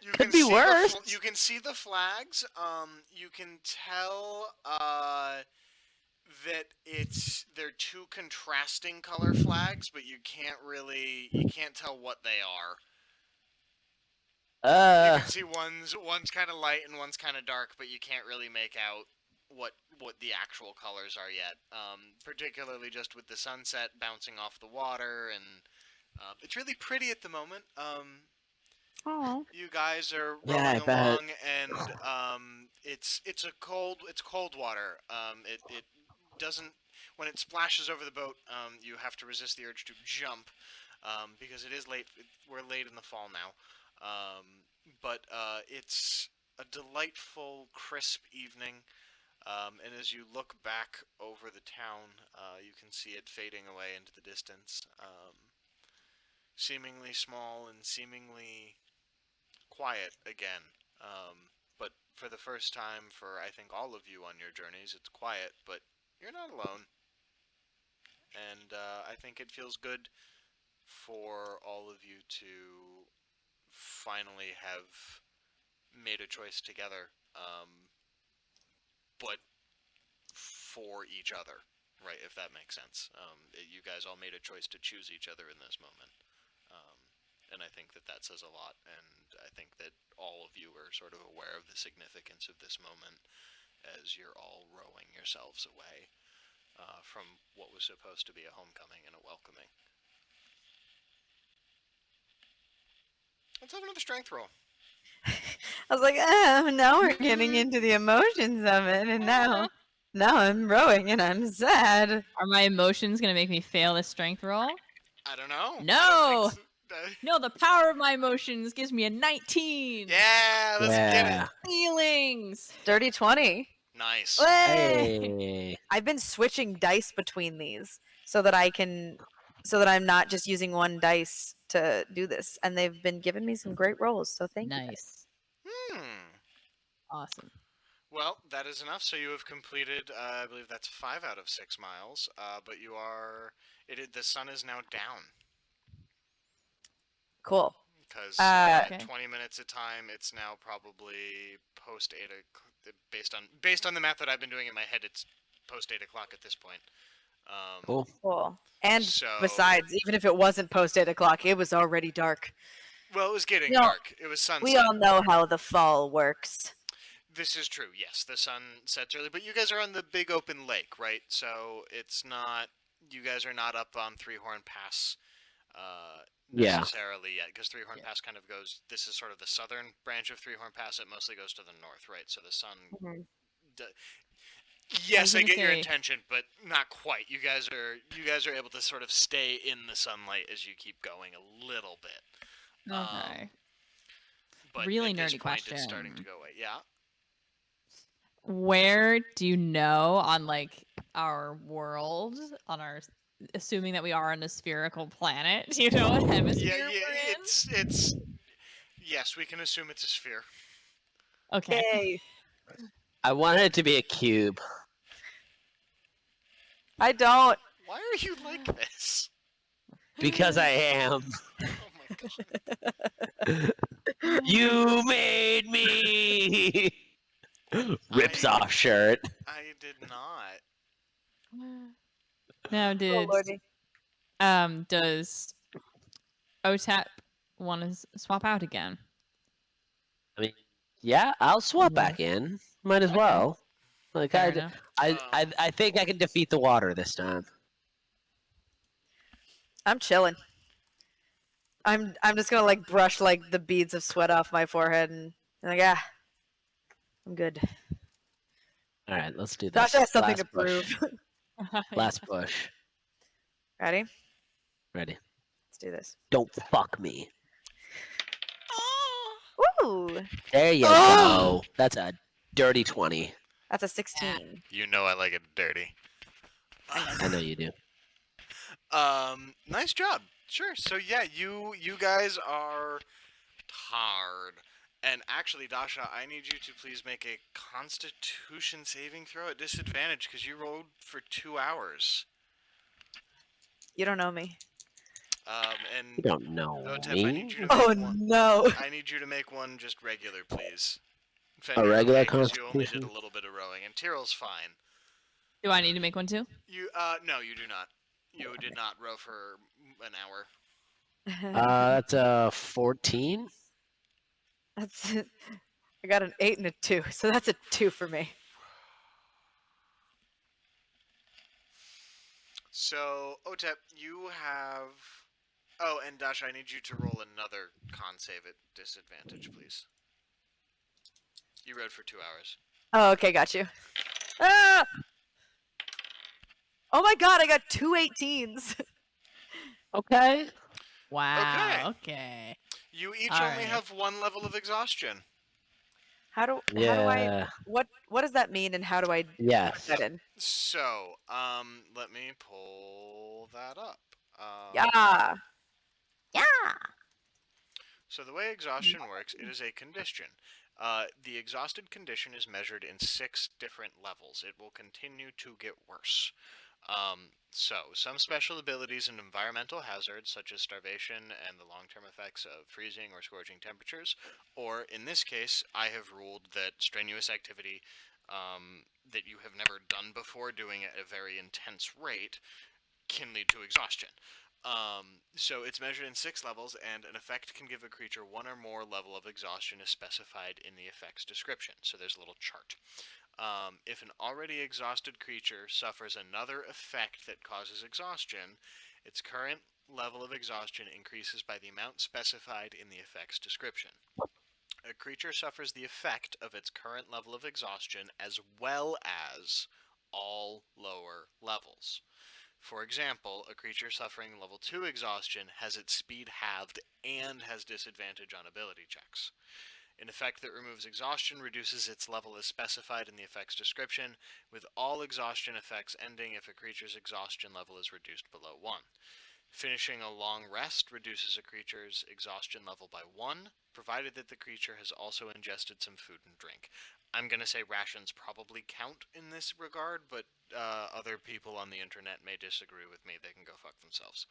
You Could can be see the worse. you can see the flags. You can tell that they're two contrasting color flags, but you can't tell what they are. You can see one's kind of light and one's kind of dark, but you can't really make out what the actual colors are yet. Particularly just with the sunset bouncing off the water, and it's really pretty at the moment. Oh. You guys are Yeah, I rowing bet. along, and it's cold water. It doesn't, when it splashes over the boat, you have to resist the urge to jump, because it is late. We're late in the fall now, but it's a delightful, crisp evening. And as you look back over the town, you can see it fading away into the distance, seemingly small and seemingly quiet again. But for the first time for I think all of you on your journeys, it's quiet, but you're not alone. And I think it feels good for all of you to finally have made a choice together, but for each other, right? If that makes sense. You guys all made a choice to choose each other in this moment. And I think that says a lot, and I think that all of you are sort of aware of the significance of this moment as you're all rowing yourselves away from what was supposed to be a homecoming and a welcoming. Let's have another strength roll. I was like, now we're getting into the emotions of it, and now I'm rowing and I'm sad. Are my emotions gonna make me fail this strength roll? I don't know. I No! don't think so. No, the power of my emotions gives me a 19. Yeah, let's get Yeah. it. Feelings. Dirty 20. Nice. Hey. I've been switching dice between these so that I'm not just using one dice to do this, and they've been giving me some great rolls. So thank you. Nice. Awesome. Well, that is enough. So you have completed, I believe that's 5 out of 6 miles. But you are, the sun is now down. Cool. Because Okay. 20 minutes a time, it's now probably post 8 o'clock. Based on the math that I've been doing in my head, it's post 8 o'clock at this point. Cool. Cool. And So- besides, even if it wasn't post 8 o'clock, it was already dark. Well, it was getting We all- dark. It was sunset. We all know how the fall works. This is true, yes. The sun sets early, but you guys are on the big open lake, right? So it's not, you guys are not up on Three Horn Pass Yeah. necessarily yet, because Three Horn Pass kind of goes, this is sort of the southern branch of Three Horn Pass. It mostly goes to the north, right? So the sun, yes, I gonna get your say- intention, but not quite. You guys are able to sort of stay in the sunlight as you keep going a little bit. Okay. But Really at this nerdy point, it's starting to question. go away. Yeah. Where do you know on like our world, on our, assuming that we are on a spherical planet, do you know what hemisphere Yeah, we're in? it's yes, we can assume it's a sphere. Okay. Yay. I wanted it to be a cube. I don't. Why are you like this? Because I am. Oh my god. You made me. Rips I- off shirt. I did not. Now, Oh, did Lordy. does OTAP want to swap out again? I mean, yeah, I'll swap Yeah. back in. Might as Okay. well. Like Fair I, enough. I think I can defeat the water this time. I'm chilling. I'm just gonna like brush like the beads of sweat off my forehead and like I'm good. All right, let's do this. Dasha has something Last to push. prove. Last push. Ready? Ready. Let's do this. Don't fuck me. Ooh, There you Oh! go. That's a dirty 20. that's a 16. You know I like it dirty. I know you do. Nice job. Sure. So yeah, you guys are tired. And actually, Dasha, I need you to please make a Constitution saving throw at disadvantage because you rode for 2 hours. You don't know me. You And don't know Otep, I me. need you to Oh make one. no. I need you to make one just regular, please. A regular 'Cause you only did Constitution? a little bit of rowing, and Tyril's fine. Do I need to make one too? You, no, you do not. You did not row for an hour. That's a 14. That's I got an 8 and a 2, so that's a 2 for me. So, Otep, you have... Oh, and Dasha, I need you to roll another con save at disadvantage, please. You rode for 2 hours. Oh, okay, got you. Ah! Oh my god, I got 2 18s. Okay. Wow. Okay. You each All only right. have 1 level of exhaustion. How do I Yeah. what does that mean and how do I Yes. put that in? So, let me pull that up. Yeah. Yeah. So the way exhaustion works, it is a condition. The exhausted condition is measured in 6 different levels. It will continue to get worse. So, some special abilities and environmental hazards, such as starvation and the long-term effects of freezing or scorching temperatures, or in this case, I have ruled that strenuous activity that you have never done before, doing at a very intense rate, can lead to exhaustion. So it's measured in 6 levels, and an effect can give a creature 1 or more level of exhaustion as specified in the effect's description. So there's a little chart. If an already exhausted creature suffers another effect that causes exhaustion, its current level of exhaustion increases by the amount specified in the effect's description. A creature suffers the effect of its current level of exhaustion as well as all lower levels. For example, a creature suffering level 2 exhaustion has its speed halved and has disadvantage on ability checks. An effect that removes exhaustion reduces its level as specified in the effect's description, with all exhaustion effects ending if a creature's exhaustion level is reduced below 1. Finishing a long rest reduces a creature's exhaustion level by 1, provided that the creature has also ingested some food and drink. I'm going to say rations probably count in this regard, but other people on the internet may disagree with me. They can go fuck themselves.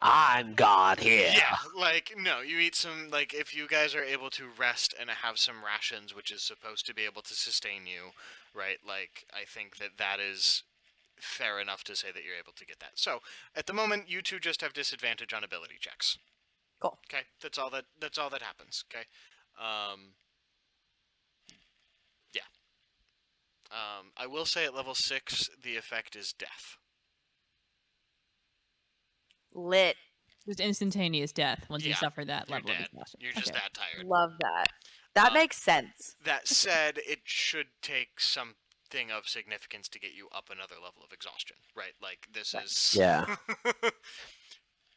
I'm God here. Yeah, like, no, you eat some, like, if you guys are able to rest and have some rations, which is supposed to be able to sustain you, right, like, I think that that is fair enough to say that you're able to get that. So, at the moment, you two just have disadvantage on ability checks. Cool. Okay, that's all that happens, okay? Yeah. I will say at level 6, the effect is death. Lit. Just instantaneous death once you Yeah, suffer that You're level of dead. exhaustion. You're just Okay. that tired. Love that. That Uh, makes sense. That said, it should take something of significance to get you up another level of exhaustion, right? Like, this Right. is... Yeah.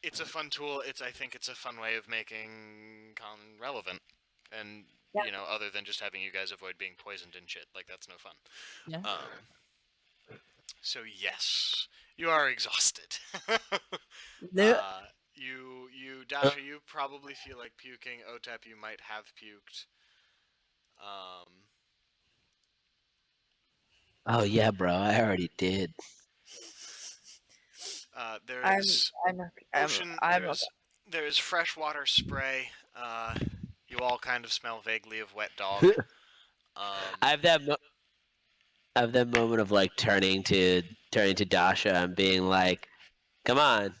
It's a fun tool. I think it's a fun way of making con relevant. And, Yeah. you know, other than just having you guys avoid being poisoned and shit. Like, that's no fun. Yeah. So, yes, you are exhausted. Lit. Dasha, you probably feel like puking. Otep, you might have puked. Oh yeah, bro. I already did. There's ocean. I'm There's freshwater spray. You all kind of smell vaguely of wet dog. I have that. I have that moment of like turning to Dasha and being like, "Come on,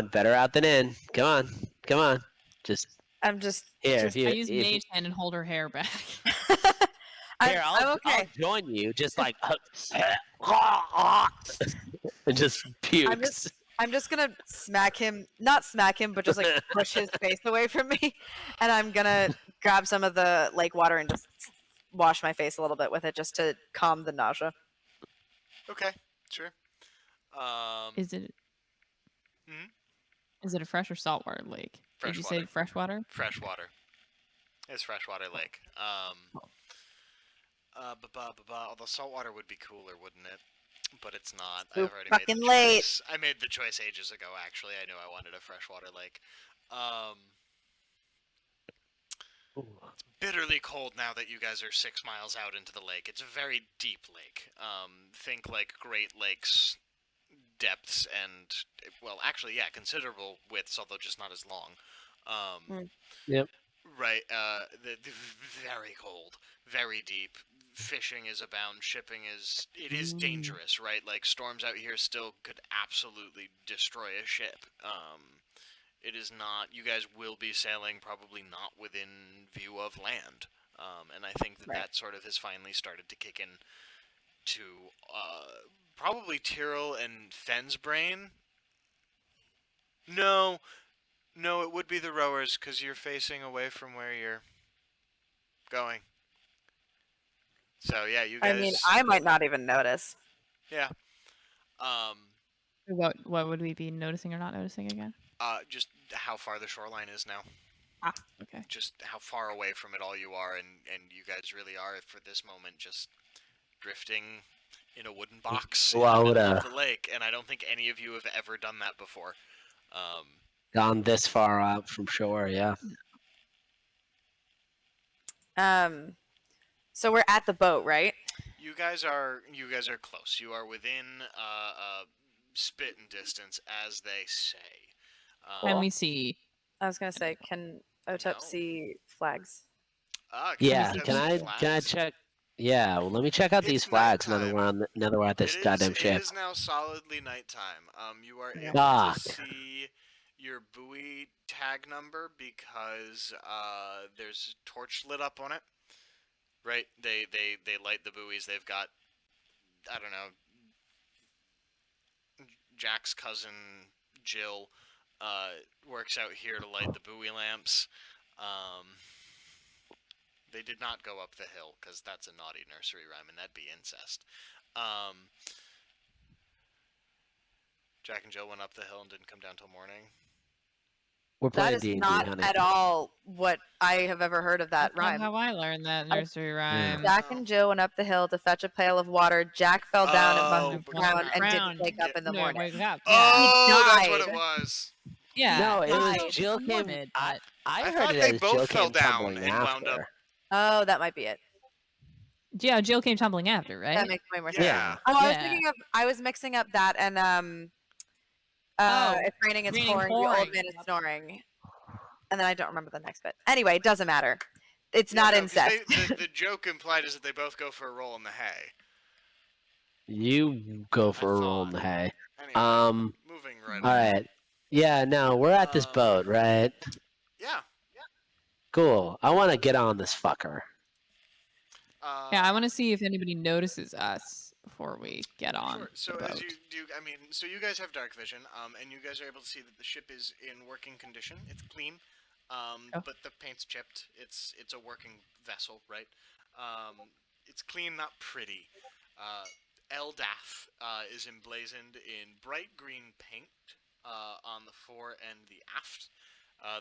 better out than in. Come on. Just I'm just here. I use mage hand and hold her hair back. Here, I'm okay. I'll join you. Just like, and just pukes. I'm just gonna not smack him, but just like push his face away from me, and I'm gonna grab some of the lake water and just wash my face a little bit with it, just to calm the nausea. Okay, sure. Is it? Mhm. Is it a fresh or saltwater lake? Did you say Freshwater. freshwater? Freshwater. It's freshwater lake. Although saltwater would be cooler, wouldn't it? But it's not. Too I've already made fucking the late. choice. I made the choice ages ago. Actually, I knew I wanted a freshwater lake. It's bitterly cold now that you guys are 6 miles out into the lake. It's a very deep lake. Think like Great Lakes depths and, well, actually, yeah, considerable widths, although just not as long. Yep. Right. The very cold, very deep. Fishing is abound. Shipping is dangerous, right? Like, storms out here still could absolutely destroy a ship. It is not. You guys will be sailing probably not within view of land. And I think that sort of has finally started to kick in to probably Tyril and Fenn's brain. No, it would be the rowers, because you're facing away from where you're going. So, yeah, you guys... I mean, I might not even notice. Yeah. What would we be noticing or not noticing again? Just how far the shoreline is now. Ah, okay. Just how far away from it all you are, and you guys really are, for this moment, just drifting in a wooden box in the middle of the lake, and I don't think any of you have ever done that before. Gone this far out from shore, yeah. So we're at the boat, right? You guys are close. You are within spitting distance, as they say. Can we see? I was gonna say, can Otep No. see flags? Yeah. you Can have I flags? check? Yeah. Well, let me check out these It's flags now nighttime. that we're at this goddamn ship. It is now solidly nighttime. You are able Fuck. to see your buoy tag number because there's a torch lit up on it. Right? They light the buoys. They've got, I don't know, Jack's cousin Jill works out here to light the buoy lamps. They did not go up the hill, because that's a naughty nursery rhyme, and that'd be incest. Jack and Jill went up the hill and didn't come down till morning. We're That playing is D&D, not honey. at all what I have ever heard of that That's not rhyme. how I learned that nursery rhyme. Jack and Jill went up the hill to fetch a pail of water. Jack fell down and bumped but the ground and Drowned. didn't wake up in the No, morning. wake up. Yeah. Oh, that's what it died. was. Yeah. No, it was Died. Jill came. Morbid, I but- I I heard thought it they as both Jill fell came down tumbling and wound after. up. Oh, that might be it. Yeah, Jill came tumbling after, right? That makes way more sense. Yeah. Oh, I was Yeah. thinking of. I was mixing up that and Oh, it's raining, it's raining, pouring, the old pouring. man is Yep. snoring, and then I don't remember the next bit. Anyway, it doesn't matter. It's Yeah, not no, 'cause incest. the joke implied is that they both go for a roll in the hay. You go for a roll in thought. the hay. Anyway, moving right All on. right. Yeah, no, we're at this boat, right? Yeah. Cool. I want to get on this fucker. Yeah, I want to see if anybody notices us before we get on Sure. So the as boat. you do, I mean, so you guys have dark vision, and you guys are able to see that the ship is in working condition. It's clean, but the paint's chipped. It's a working vessel, right? It's clean, not pretty. Eldath is emblazoned in bright green paint on the fore and the aft.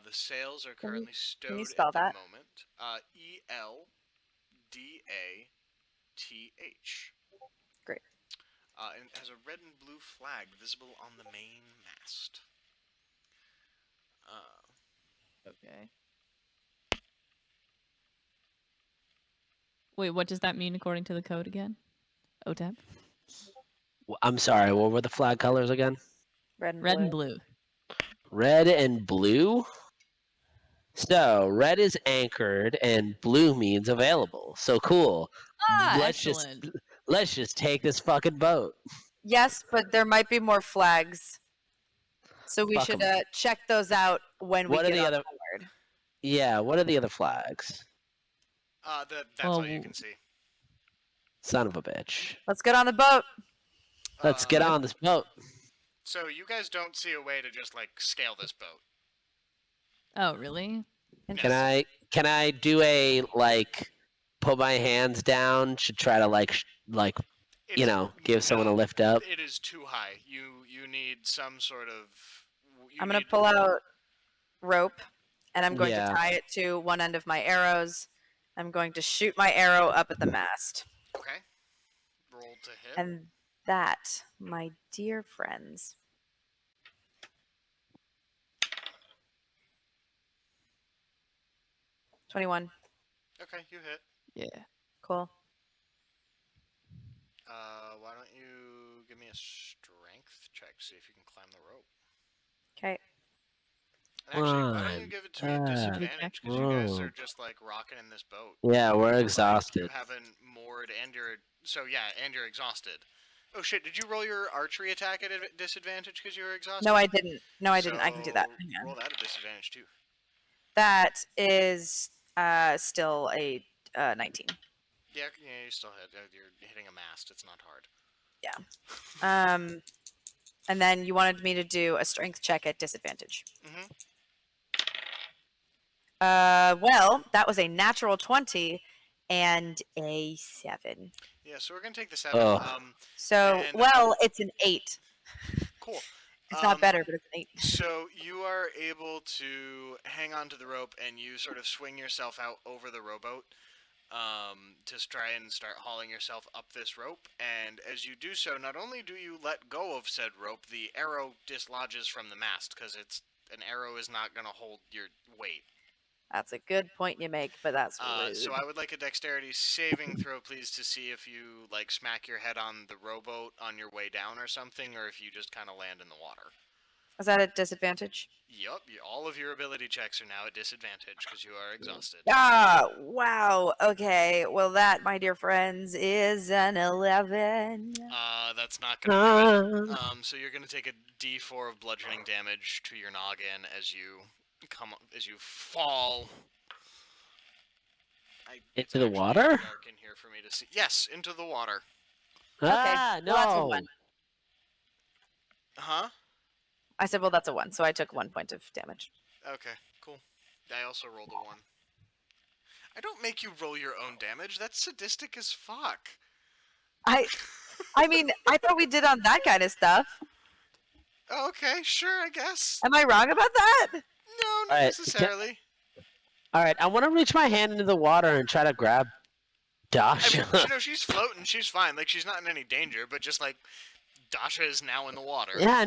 The sails are currently stowed you spell at the that? moment. ELDATH. Great. And it has a red and blue flag visible on the main mast. Okay. Wait, what does that mean according to the code again? OTEP? I'm sorry, what were the flag colors again? Red and Red blue. and blue. Red and blue? So, red is anchored and blue means available. So cool. Ah, let's excellent. just take this fucking boat. Yes, but there might be more flags, so we Fuck should 'em. check those out when What are we get the on other- board. Yeah, what are the other flags? That's all you can see. Son of a bitch. Let's get on the boat. Let's get on this boat. So you guys don't see a way to just like scale this boat. Oh, really? Can I do a like put my hands down to try to give someone a no, lift up? It is too high. You need some sort of. I'm gonna pull out rope, and I'm going to tie it to one end of my arrows. I'm going to shoot my arrow up at the mast. Okay. Roll to hit. And that, my dear friends, 21. Okay, you hit. Yeah. Cool. Why don't you give me a strength check to see if you can climb the rope? Okay. And actually, why don't you One, give it to me at disadvantage? Because you guys are just like rocking in this boat. Yeah, we're Like, exhausted. you haven't moored, and you're you're exhausted. Oh shit! Did you roll your archery attack at disadvantage because you were exhausted? No, I didn't. No, I didn't. I can do that. So, Hang on. roll that at disadvantage too. That is still a 19. Yeah, you still hit. You're hitting a mast. It's not hard. And then you wanted me to do a strength check at disadvantage. Mhm. Well, that was a natural 20 and a 7. Yeah, so we're gonna take the 7. Ugh. So, And, well, it's an 8. Cool. It's not better, but it's an 8. So you are able to hang on to the rope, and you sort of swing yourself out over the rowboat to try and start hauling yourself up this rope. And as you do so, not only do you let go of said rope, the arrow dislodges from the mast because an arrow is not going to hold your weight. That's a good point you make, but that's rude. So I would like a dexterity saving throw, please, to see if you like smack your head on the rowboat on your way down or something, or if you just kind of land in the water. Is that at disadvantage? Yup, all of your ability checks are now at disadvantage because you are exhausted. Ah, wow. Okay. Well, that, my dear friends, is an 11. That's not gonna do it. So you're gonna take a D4 of bludgeoning damage to your noggin as you fall. It's Into the actually water? Dark in here for me to see. Yes, into the water. Ah, well, that's a no. 1. Huh? I said, well, that's a 1, so I took 1 point of damage. Okay, cool. I also rolled a 1. I don't make you roll your own damage. That's sadistic as fuck. I mean, I thought we did on that kind of stuff. Oh, okay, sure, I guess. Am I wrong about that? No, not Alright, necessarily. Alright, I want to reach my hand into the water and try to grab I Dasha. mean, she's floating. She's fine. Like, she's not in any danger, but just, like, Dasha is now in the water. Yeah, I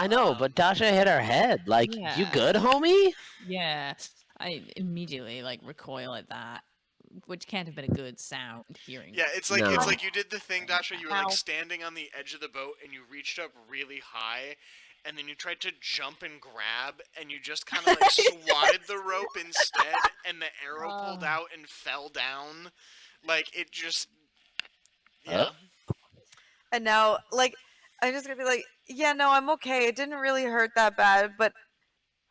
know, but Dasha hit her head. Like, you Yeah. good, homie? Yeah, I immediately like recoil at that, which can't have been a good sound hearing. Yeah, it's like No. you did the thing, Dasha. You were Ow. like standing on the edge of the boat, and you reached up really high, and then you tried to jump and grab, and you just kind of like swatted the rope instead, and the arrow pulled Oh. out and fell down. Like it just, yeah. And now, like, I'm just gonna be like, yeah, no, I'm okay. It didn't really hurt that bad, but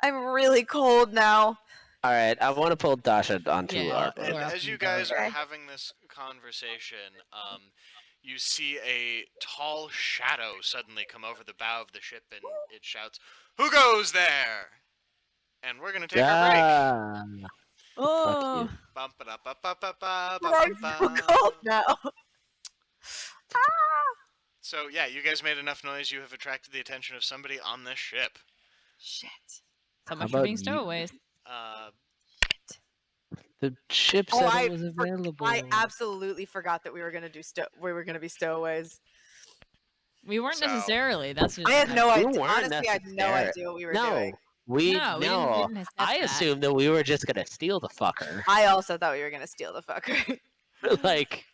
I'm really cold now. Alright, I want to pull Dasha onto Yeah. our And boat. Or up as in you the guys boat. are Okay. having this conversation, you see a tall shadow suddenly come over the bow of the ship, and it shouts, "Who goes there?" And we're gonna take our break. Ah, Oh, Bum, ba, da, ba, ba, ba, ba, But ba, I'm ba, so ba. cold now. So yeah, you guys made enough noise. You have attracted the attention of somebody on this ship. Shit. so How much for about being you? stowaways. the ship Oh, said it was available. I absolutely forgot that we were gonna do we were gonna be stowaways. We weren't So- necessarily. That's just I had no We idea. weren't Honestly, I had no necessary- idea what we were No, doing. we No, we no. didn't accept I that. assumed that we were just gonna steal the fucker. I also thought we were gonna steal the fucker. Like,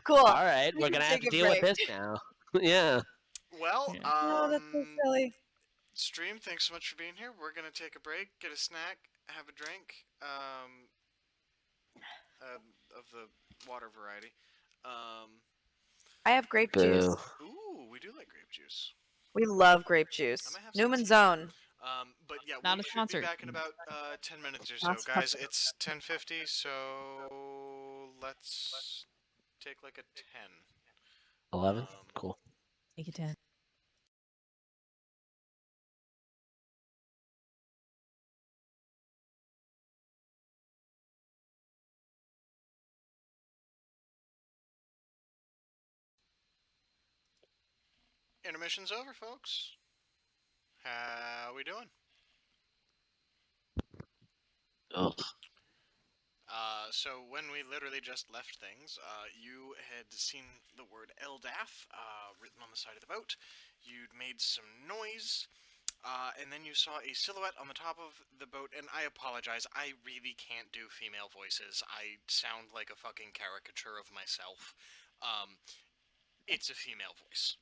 Cool. all right, we we're can gonna have take to a deal with break. this now. Yeah. Well, Yeah. Oh, that's so silly. stream, thanks so much for being here. We're gonna take a break, get a snack, have a drink, of the water variety. I have grape juice. Boo. Ooh, we do like grape juice. We love grape juice. I might have some Newman's too. Own. But yeah, Not we a should sponsor. be back in about 10 minutes or so, Not guys. sponsored. It's 10:50, so let's take like a 10. 11? Cool. Take a 10. Intermission's over, folks. How we doing? Ugh. So when we literally just left things, you had seen the word Eldaf written on the side of the boat. You'd made some noise, and then you saw a silhouette on the top of the boat, and I apologize, I really can't do female voices. I sound like a fucking caricature of myself. It's a female voice.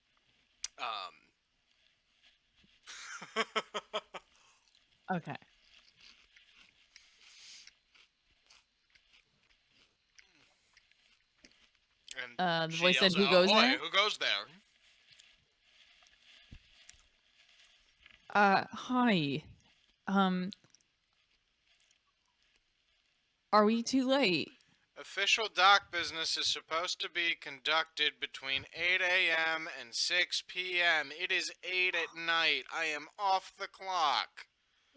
Okay. And The she voice said, yells "Who out, goes "Ahoy, there?" Who goes there? Hi. Are we too late? Official dock business is supposed to be conducted between 8 a.m. and 6 p.m. It is 8 at night. I am off the clock.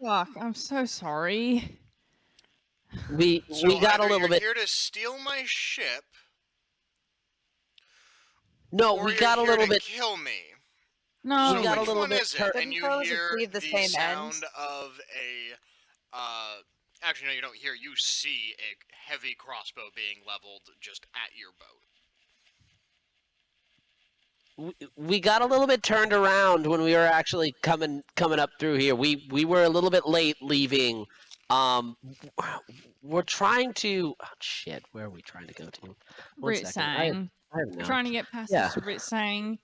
Fuck, I'm so sorry. We So got a either little you're bit. here to steal my ship, No, or we you're got a here little to bit. kill me. No. We got a Which little one bit is it? hurt. And you Couldn't those hear achieve the the same sound end? of a. Actually, no, you don't hear. You see a heavy crossbow being leveled just at your boat. We got a little bit turned around when we were actually coming up through here. We were a little bit late leaving. We're trying to. Oh shit! Where are we trying to go to? One second. I have Ritsang. We're notes. trying to get past Yeah. this Ritsang.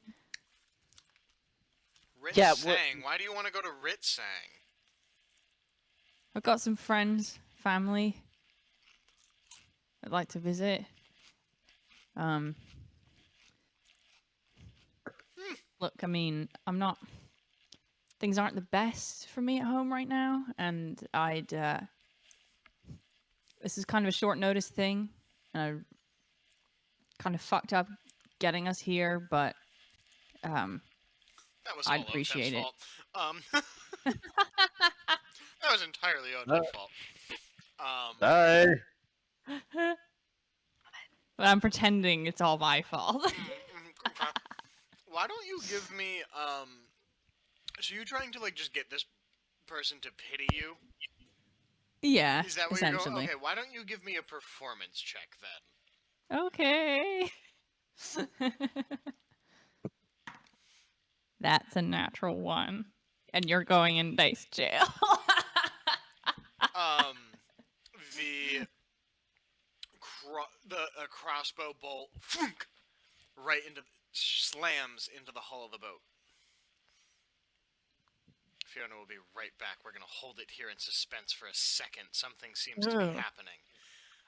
Yeah, Ritsang. Why do you want to go to Ritsang? I've got some friends, family I'd like to visit. Look, I mean, I'm not. Things aren't the best for me at home right now, and I'd. This is kind of a short notice thing, and I kind of fucked up getting us here, but That was I'd all appreciate Otep's it. fault. That was entirely Odin's fault. Sorry. But I'm pretending it's all my fault. Okay. Why don't you give me so you're trying to like just get this person to pity you? Yeah, Is that what you're essentially. going? Okay, why don't you give me a performance check then? Okay. That's a natural 1. And you're going in dice jail. The crossbow bolt right into slams into the hull of the boat. Fiona will be right back. We're gonna hold it here in suspense for a second. Something seems to be happening.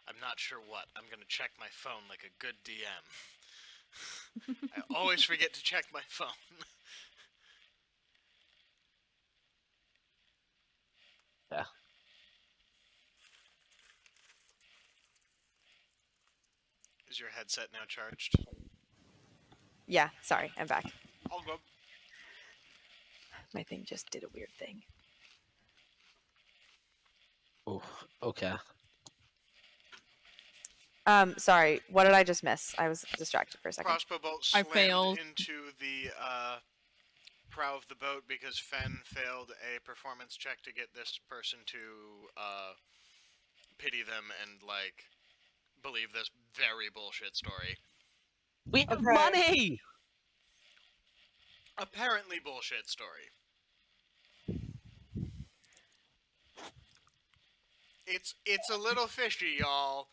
I'm not sure what. I'm gonna check my phone like a good DM. I always forget to check my phone. Yeah. Is your headset now charged? Yeah, sorry, I'm back. I'll go. My thing just did a weird thing. Oh, okay. Sorry, what did I just miss? I was distracted for a second. Crossbow bolt I slammed failed. into the prow of the boat because Fen failed a performance check to get this person to pity them and like believe this very bullshit story. We have Okay. money! Apparently bullshit story. It's a little fishy, y'all.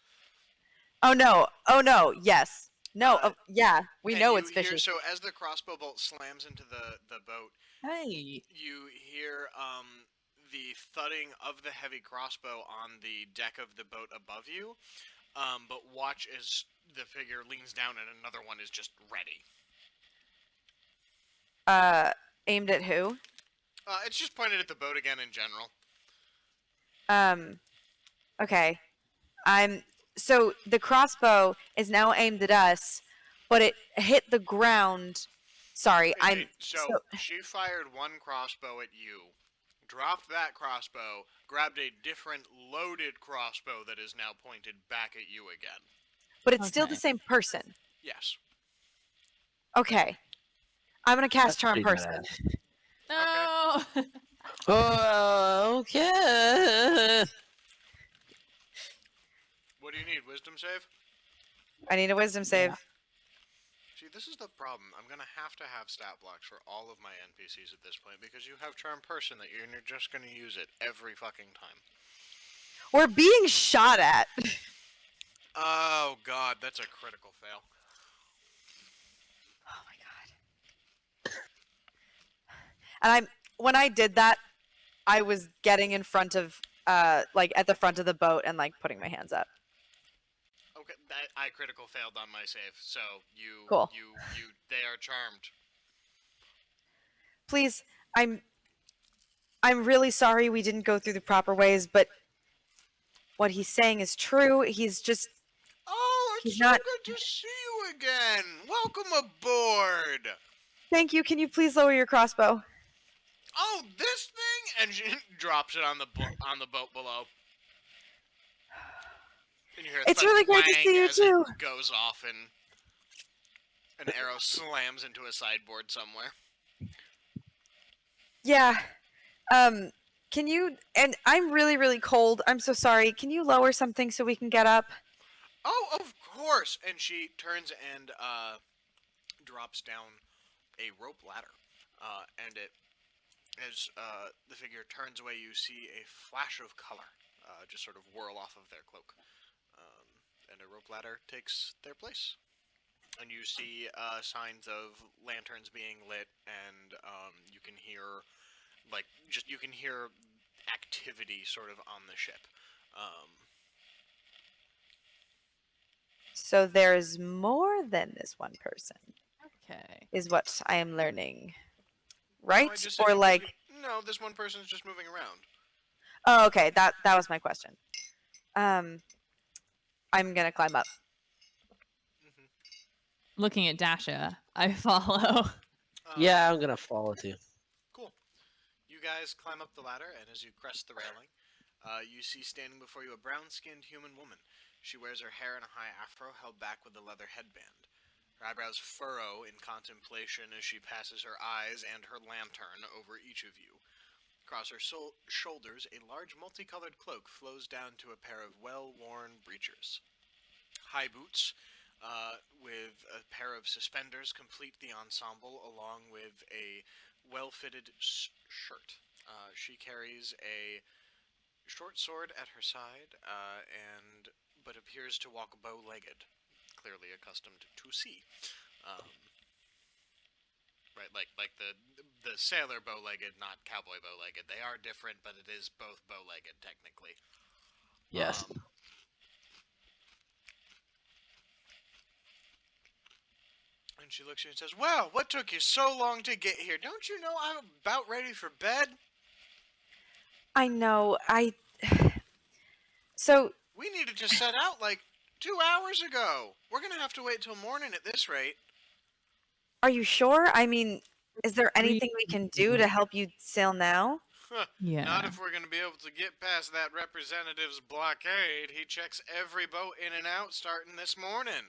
Oh no, yes. No, yeah, we And know you it's hear- fishy. so as the crossbow bolt slams into the boat, Hey. you hear the thudding of the heavy crossbow on the deck of the boat above you. But watch as the figure leans down and another one is just ready. Aimed at who? It's just pointed at the boat again in general. Okay. So the crossbow is now aimed at us, but it hit the ground. Sorry, So she fired one crossbow at you, dropped that crossbow, grabbed a different loaded crossbow that is now pointed back at you again. but it's still the Okay. same person. Yes. Okay. I'm gonna cast That's Charm pretty Person. No. Oh, okay. What do you need? Wisdom save? I need a Wisdom save. See, this is the problem. I'm gonna have to have stat blocks for all of my NPCs at this point because you have Charm Person that you're just gonna use it every fucking time. We're being shot at. Oh god, that's a critical fail. Oh my god. And when I did that, I was getting in front of like at the front of the boat and like putting my hands up. Okay, I critical failed on my save, so you Cool. they are charmed. Please, I'm really sorry we didn't go through the proper ways, but what he's saying is true. He's just Oh, it's He's so not- good to see you again. Welcome aboard. Thank you. Can you please lower your crossbow? Oh, this thing, and she drops it on the boat below. And you hear It's thud really great to clang see you as too. it goes off, and an arrow slams into a sideboard somewhere. Yeah. Can you, and I'm really, really cold. I'm so sorry. Can you lower something so we can get up? Oh, of course. And she turns and drops down a rope ladder. And as the figure turns away, you see a flash of color just sort of whirl off of their cloak. And a rope ladder takes their place. And you see signs of lanterns being lit, and you can hear, you can hear activity sort of on the ship. So there's more than this one person, Okay. is what I am learning. No, I Right? just said Or you like, no, this one person's just moving around. oh, okay. That was my question. I'm gonna climb up. Looking at Dasha, I follow. Yeah, I'm gonna follow too. Cool. You guys climb up the ladder, and as you crest the railing, you see standing before you a brown-skinned human woman. She wears her hair in a high afro held back with a leather headband. Her eyebrows furrow in contemplation as she passes her eyes and her lantern over each of you. Across her shoulders, a large multicolored cloak flows down to a pair of well-worn breeches. High boots with a pair of suspenders complete the ensemble, along with a well-fitted shirt. She carries a short sword at her side, but appears to walk bow-legged, clearly accustomed to sea. Right, like the sailor bow-legged, not cowboy bow-legged. They are different, but it is both bow-legged technically. Yes. And she looks at you and says, "Well, what took you so long to get here? Don't you know I'm about ready for bed? I know. So, We needed to set out like 2 hours ago. We're gonna have to wait till morning at this rate." are you sure? I mean, is there anything we can do to help you sail now? Yeah. Not if we're gonna be able to get past that representative's blockade. He checks every boat in and out starting this morning.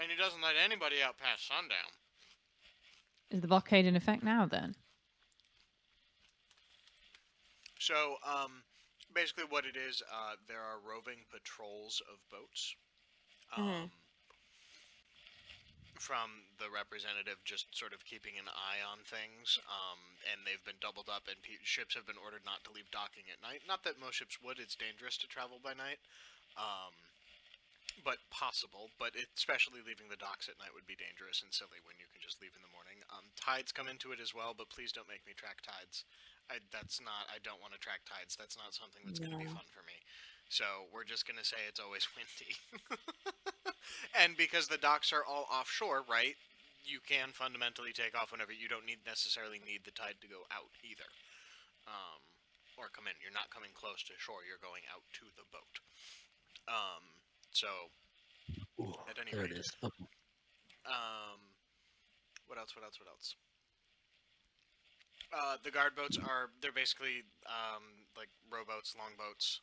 And he doesn't let anybody out past sundown. Is the blockade in effect now then? So, basically what it is, there are roving patrols of boats. From the representative just sort of keeping an eye on things, and they've been doubled up, and ships have been ordered not to leave docking at night. Not that most ships would, it's dangerous to travel by night, but possible, but especially leaving the docks at night would be dangerous and silly when you can just leave in the morning. Tides come into it as well, but please don't make me track tides. I don't want to track tides. That's not something that's going to be fun for me. So we're just going to say it's always windy. And because the docks are all offshore, right, you can fundamentally take off whenever. You don't necessarily need the tide to go out either. Or come in. You're not coming close to shore. You're going out to the boat. So, at any There rate. it is. What else? The guard boats they're basically, like rowboats, longboats,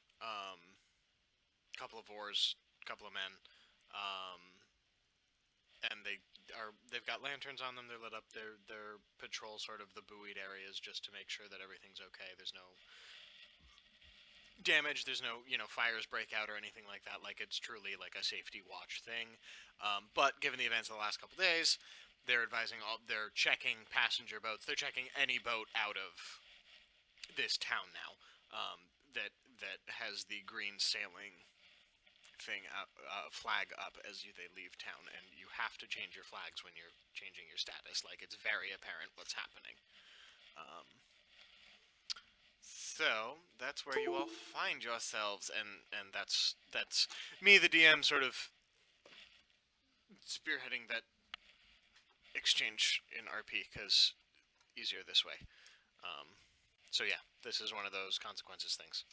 couple of oars, couple of men, and they've got lanterns on them, they're lit up, they're patrol sort of the buoyed areas just to make sure that everything's okay, there's no damage, there's no, fires break out or anything like that, like it's truly like a safety watch thing, but given the events of the last couple days, they're they're checking passenger boats, they're checking any boat out of this town now, that has the green sailing thing flag up as they leave town, and you have to change your flags when you're changing your status, like it's very apparent what's happening. So that's where you all find yourselves, and that's me, the DM, sort of spearheading that exchange in RP, because easier this way. So yeah, this is one of those consequences things.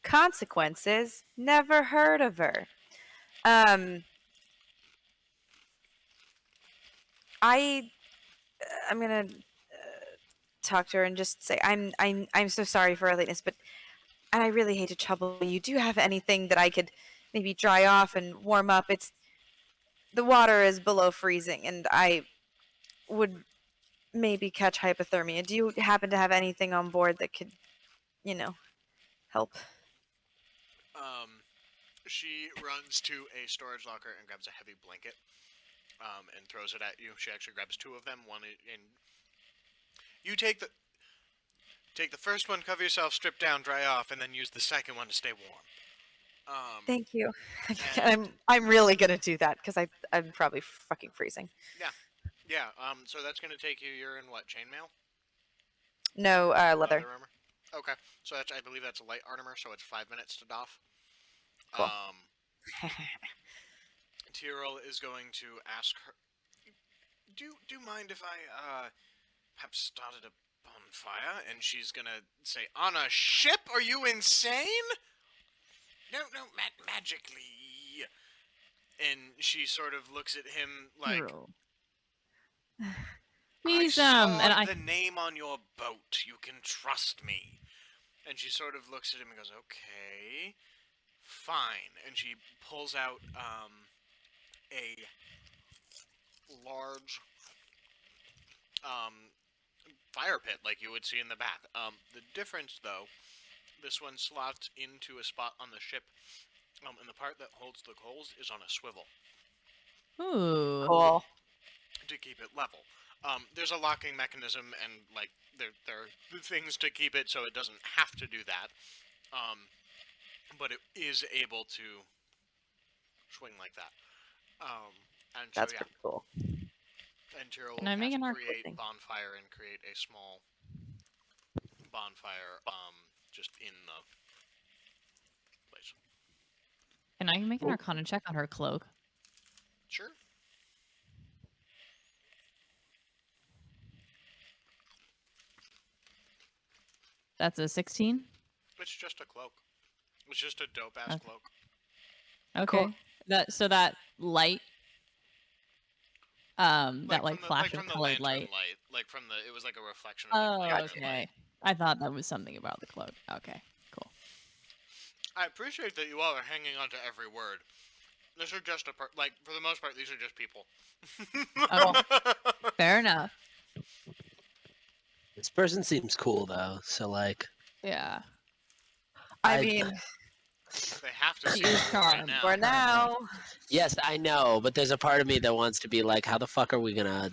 Consequences? Never heard of her. I'm gonna talk to her and just say I'm so sorry for our lateness, but and I really hate to trouble you. Do you have anything that I could maybe dry off and warm up? The water is below freezing, and I would maybe catch hypothermia. Do you happen to have anything on board that could, help? She runs to a storage locker and grabs a heavy blanket, and throws it at you. She actually grabs two of them. One, and you take the first one, cover yourself, strip down, dry off, and then use the second one to stay warm. Thank you. I'm really gonna do that because I'm probably fucking freezing. Yeah. So that's gonna take you. You're in what, chainmail? No, leather. Armor. Okay. So I believe that's a light armor. So it's 5 minutes to doff. Cool. Tyril is going to ask her, do you mind if I perhaps started a bonfire? And she's gonna say, on a ship? Are you insane? No, magically. And she sort of looks at him like, Tyril. I He's saw and I the name on your boat. You can trust me. And she sort of looks at him and goes, okay, fine. And she pulls out a large fire pit like you would see in the bath. The difference, though, this one slots into a spot on the ship, and the part that holds the coals is on a swivel ooh. Cool. to keep it level. There's a locking mechanism, and like there are things to keep it so it doesn't have to do that. But it is able to swing like that. And so That's yeah, pretty cool. and Tyril Can will I make cast an create thing? bonfire and create a small bonfire just in the place. Can I make an Arcana check on her cloak? Sure. That's a 16. It's just a cloak. It's just a dope ass Okay. cloak. Okay. That light, that like from the, flash from of the colored lantern light. Like from the, it was like a reflection of Oh, like lantern okay. light. I thought that was something about the cloak. Okay, cool. I appreciate that you all are hanging on to every word. These are just like for the most part, these are just people. Oh. Fair enough. This person seems cool though, so like Yeah. I mean, They have to She be is cool right charmed. now. for now. yes, I know, but there's a part of me that wants to be like, how the fuck are we gonna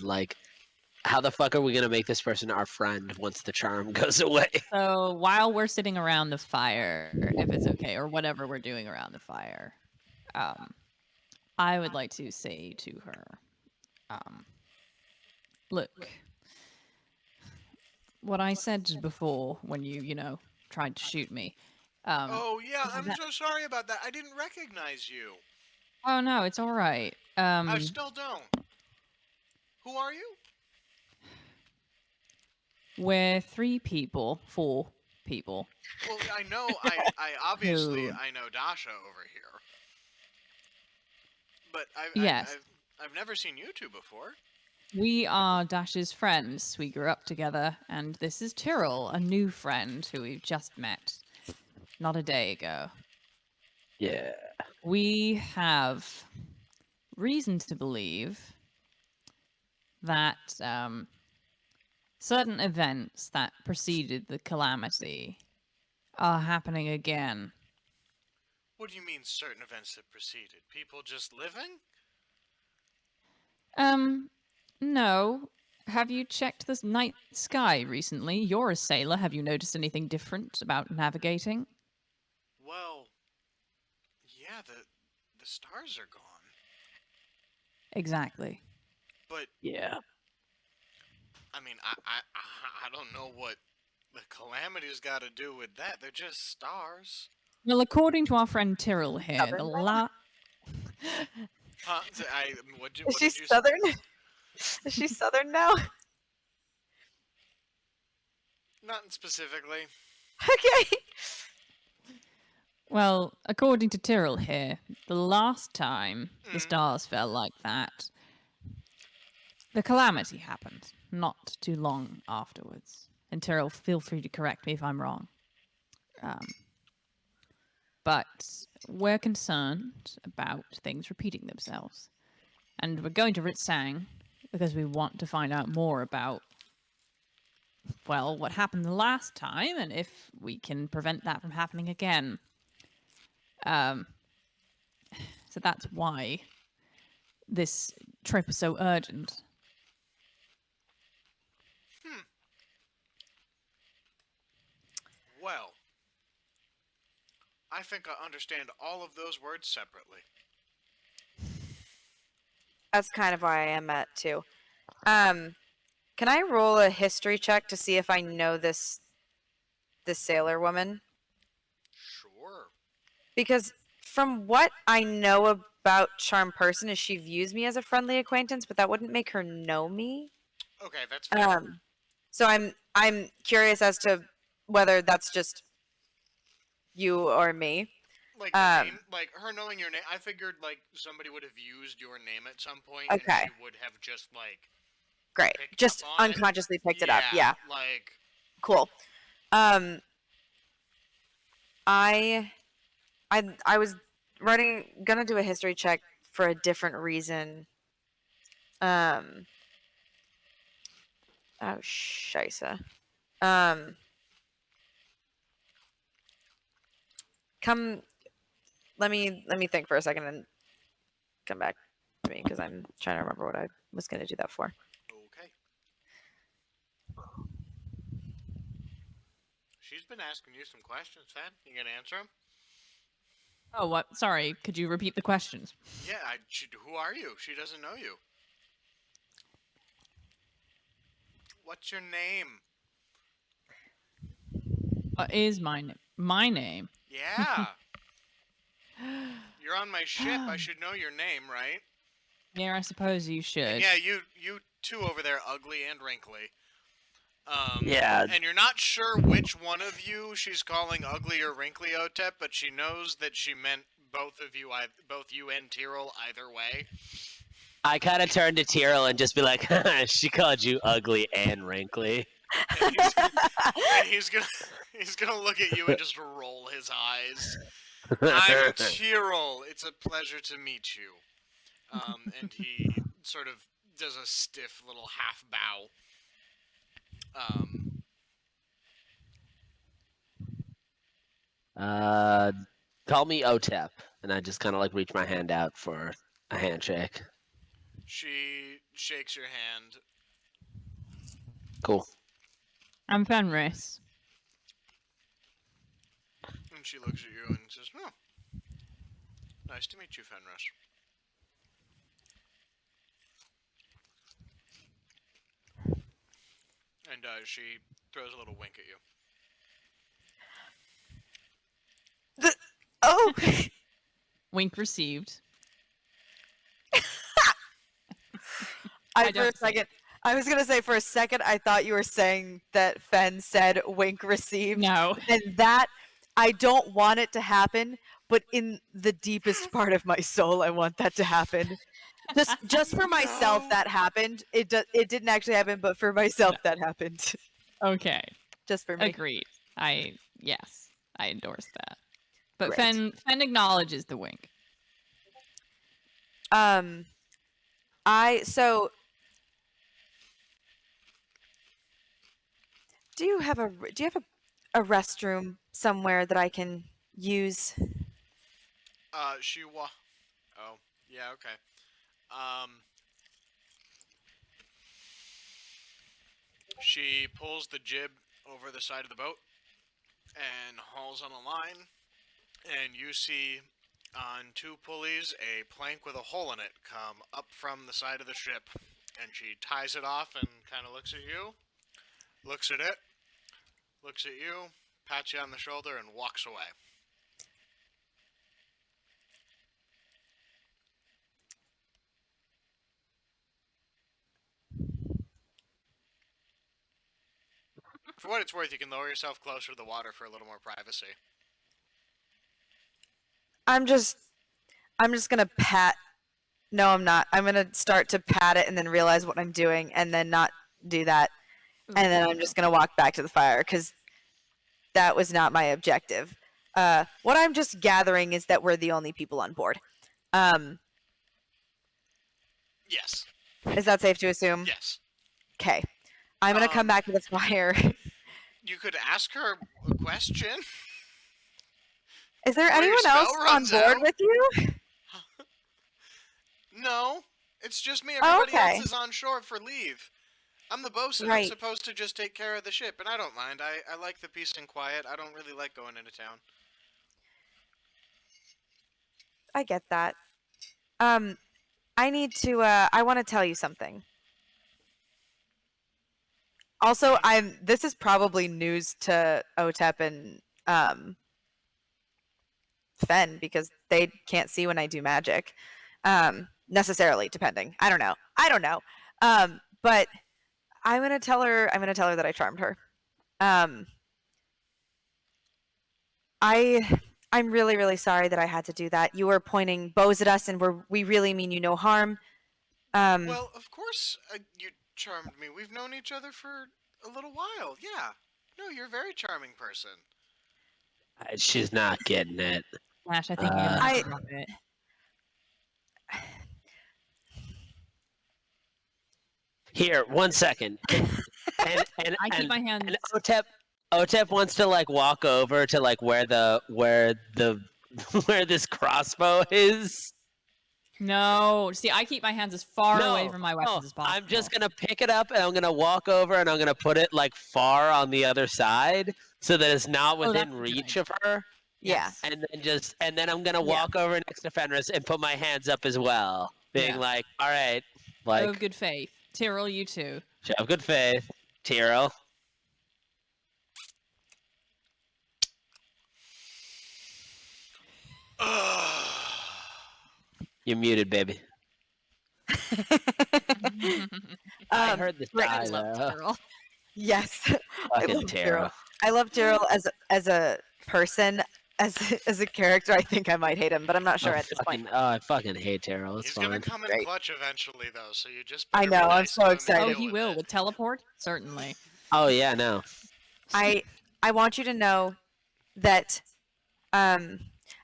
make this person our friend once the charm goes away? So while we're sitting around the fire, if it's okay, or whatever we're doing around the fire, I would like to say to her, look, what I said before when you tried to shoot me. Oh yeah, I'm that- so sorry about that. I didn't recognize you. Oh no, it's all right. I still don't. Who are you? We're 4 people. Well, I know. I obviously Who? I know Dasha over here. But Yes. I've never seen you two before. We are Dash's friends. We grew up together, and this is Tyril, a new friend who we've just met not a day ago. Yeah. We have reason to believe that certain events that preceded the calamity are happening again. What do you mean, certain events that preceded? People just living? No. Have you checked the night sky recently? You're a sailor. Have you noticed anything different about navigating? Well, yeah, the stars are gone. Exactly. But Yeah. I mean, I don't know what the calamity's got to do with that. They're just stars. Well, according to our friend Tyril here, the Southern Huh? What Is did she you say? southern? Is she southern now? Not specifically. Okay. Well, according to Tyril here, the last time the Mhm. stars fell like that, the calamity happened not too long afterwards. And Tyril, feel free to correct me if I'm wrong. But we're concerned about things repeating themselves. And we're going to Ritsang because we want to find out more about, well, what happened the last time and if we can prevent that from happening again. So that's why this trip is so urgent. Well, I think I understand all of those words separately. That's kind of why I am at too. Can I roll a history check to see if I know this sailor woman? Sure. Because from what I know about Charm Person is she views me as a friendly acquaintance, but that wouldn't make her know me. Okay, that's fair. So I'm curious as to whether that's just you or me. Like the name, like her knowing your name. I figured like somebody would have used your name at some point, and Okay. she would have just like Great. picked Just up on unconsciously picked it it. up. Yeah. Like Cool. I was gonna do a history check for a different reason. Oh scheisse. Let me think for a second and come back to me because I'm trying to remember what I was gonna do that for. okay. She's been asking you some questions, Fan. You gonna answer them? Oh, what? Sorry. Could you repeat the questions? Yeah. Who are you? She doesn't know you. What's your name? What is my name? My name. Yeah. You're on my ship. I should know your name, right? Yeah, I suppose you should. And yeah, you two over there, ugly and wrinkly. Yeah. And you're not sure which one of you she's calling ugly or wrinkly, Otep, but she knows that she meant both you and Tyril either way. I kind of turn to Tyril and just be like, she called you ugly and wrinkly. And he's gonna look at you and just roll his eyes. I'm Tyril. It's a pleasure to meet you. And he sort of does a stiff little half bow. Call me Otep, and I just kind of like reach my hand out for a handshake. She shakes your hand. Cool. I'm Fenris. And she looks at you and says, "Oh, nice to meet you, Fenris." And she throws a little wink at you. Oh. Wink received. I was gonna say for a second I thought you were saying that Fen said wink received. No. And that I don't want it to happen, but in the deepest part of my soul I want that to happen. Just for myself No. that happened. It didn't actually happen, but for myself that happened. Okay. Just for me. Agreed. Yes, I endorse that. But Great. Fen acknowledges the wink. Do you have a restroom somewhere that I can use? Oh, yeah, okay. She pulls the jib over the side of the boat and hauls on a line, and you see on two pulleys a plank with a hole in it come up from the side of the ship, and she ties it off and kind of looks at you, looks at it, looks at you, pats you on the shoulder, and walks away. For what it's worth, you can lower yourself closer to the water for a little more privacy. I'm just gonna pat. No, I'm not. I'm gonna start to pat it and then realize what I'm doing and then not do that. And then I'm just gonna walk back to the fire because that was not my objective. What I'm just gathering is that we're the only people on board. Yes. Is that safe to assume? Yes. Okay. I'm gonna come back to the fire. You could ask her a question. Is there Before your anyone spell else on runs board out. with you? No, it's just me. Oh, Everybody okay. else is on shore for leave. I'm the bosun. Right. I'm supposed to just take care of the ship, and I don't mind. I like the peace and quiet. I don't really like going into town. I get that. I need to. I want to tell you something. Also, this is probably news to Otep and Fen because they can't see when I do magic. Necessarily, depending. I don't know. But I'm gonna tell her. I'm gonna tell her that I charmed her. I I'm really, really sorry that I had to do that. You were pointing bows at us, and we really mean you no harm. Well, of course, you charmed me. We've known each other for a little while. Yeah. No, you're a very charming person. She's not getting it. Dash, I think you're gonna I- have to drop it. Here, 1 second. And I keep my hands. and Otep wants to like walk over to like where where this crossbow is. No, see, I keep my hands as far away No, from my weapons as possible. I'm just gonna pick it up and I'm gonna walk over and I'm gonna put it like far on the other side so that it's not Oh, within that's a good reach idea. of her. Yeah. And then I'm gonna walk over next to Fenris and put my hands up as well, being Yeah. like, all right, Show like of good faith. Tyril, you too. show of good faith, Tyril. You're muted, baby. I heard the right, sigh I love though. Tyril. Yes. I Fucking love Tyril. I love Tyril as a person. As a character, I think I might hate him, but I'm not sure at this point. I fucking hate Tyril. It's He's gonna fine. come in Great. clutch eventually, though. So you just. I better know, be I'm nice so to him and excited. Oh, deal he with will it. with teleport. Certainly. Oh yeah, no. I want you to know that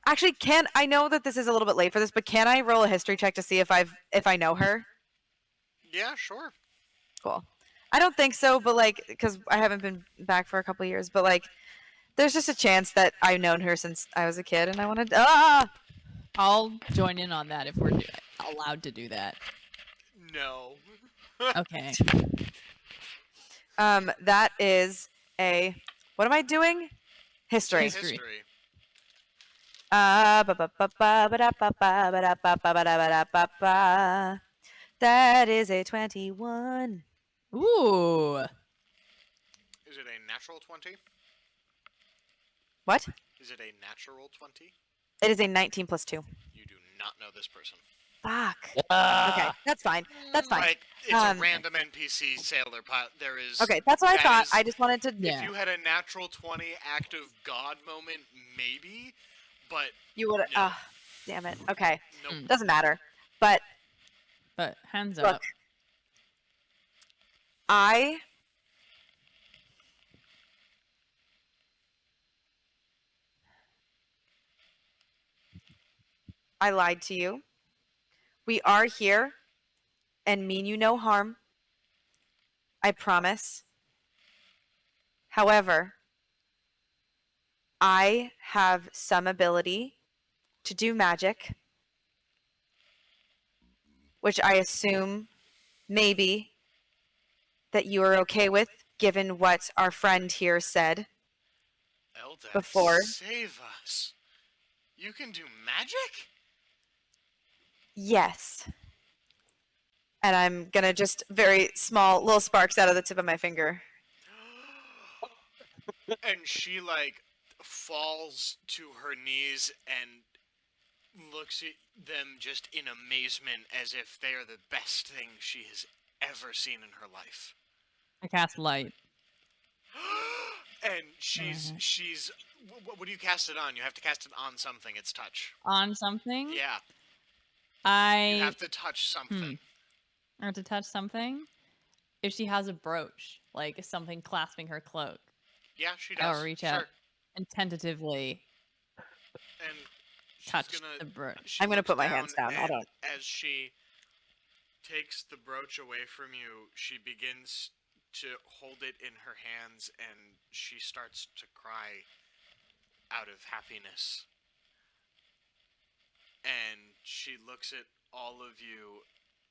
actually I know that this is a little bit late for this, but can I roll a history check to see if I know her? Yeah, sure. Cool. I don't think so, but like cuz I haven't been back for a couple years, but like there's just a chance that I've known her since I was a kid and I wanted I'll join in on that if we're allowed to do that. No. Okay. that is a what am I doing? History. History. That is a 21. Ooh. Is it a natural 20? What? Is it a natural 20? It is a 19 plus 2. You do not know this person. Fuck. Okay, Ah, that's fine. That's fine. Like, it's Um, a random NPC sailor pilot. There is. Okay, that's what I that thought. is- I just wanted to. Yeah. If you had a natural 20 act of God moment, maybe. But, You would. No. Damn it. Okay, nope. doesn't matter. But But hands Look. up. I lied to you. We are here and mean you no harm. I promise. However, I have some ability to do magic, which I assume maybe that you are okay with, given what our friend here said. Eldad, Before. save us. You can do magic? Yes. And I'm gonna just very small little sparks out of the tip of my finger. And she, like, falls to her knees and looks at them just in amazement as if they are the best thing she has ever seen in her life. I cast light. And she's what do you cast it on? You have to cast it on something. It's touch. On something. Yeah, I you have to touch something. I have to touch something. If she has a brooch, like something clasping her cloak, Yeah, she does. I'll reach sure. out and tentatively And she's touch gonna, the brooch. she I'm gonna looks put my hands down. I and don't. As she takes the brooch away from you, she begins to hold it in her hands, and she starts to cry out of happiness. And she looks at all of you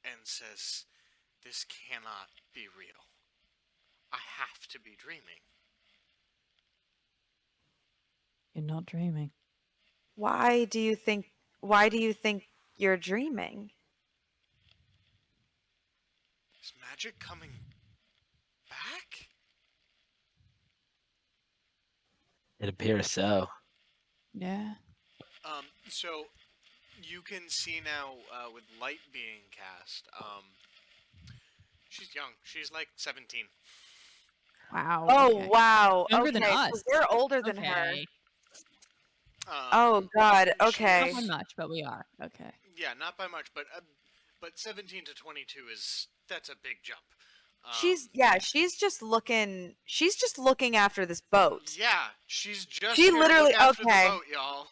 and says, "This cannot be real. I have to be dreaming." You're not dreaming. Why do you think you're dreaming? Is magic coming back? it appears so. Yeah. So you can see now with light being cast. She's young. She's like 17. Wow. Oh okay. wow. Younger okay, than so us. we're older than her. Okay. Oh God. she Okay. Not by is- much, but we are. Okay. Yeah, not by much, but 17 to 22 that's a big jump. She's just looking. She's just looking after this boat. Yeah, she's just She here to literally- look after okay. the boat, y'all.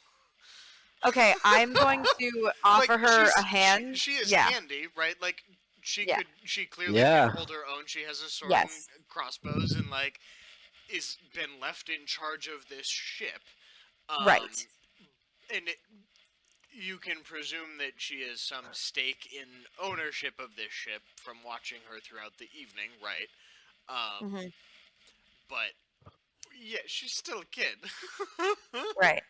Okay, I'm going to offer her she's- a hand. She is yeah. handy, right? Like she Yeah. clearly Yeah. can hold her own. She has a sword Yes. and crossbows, and like is been left in charge of this ship. Right. And you can presume that she has some stake in ownership of this ship from watching her throughout the evening, right? Mhm. But yeah, she's still a kid. Right.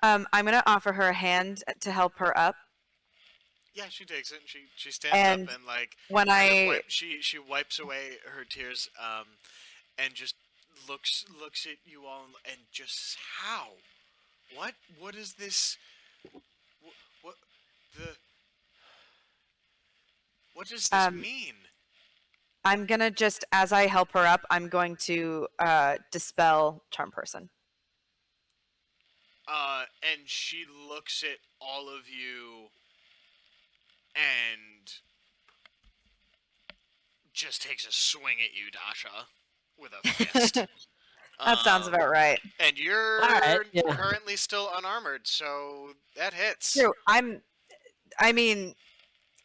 I'm gonna offer her a hand to help her up. Yeah, she takes it. And she stands And up and like when kind of I she wipes away her tears, and just looks at you all and just how, what is this? What the? What does this mean? I'm gonna just as I help her up, I'm going to dispel charm person. And she looks at all of you and just takes a swing at you, Dasha, with a fist. That sounds about right. And you're Alright, yeah. currently still unarmored, so that hits. True. I mean,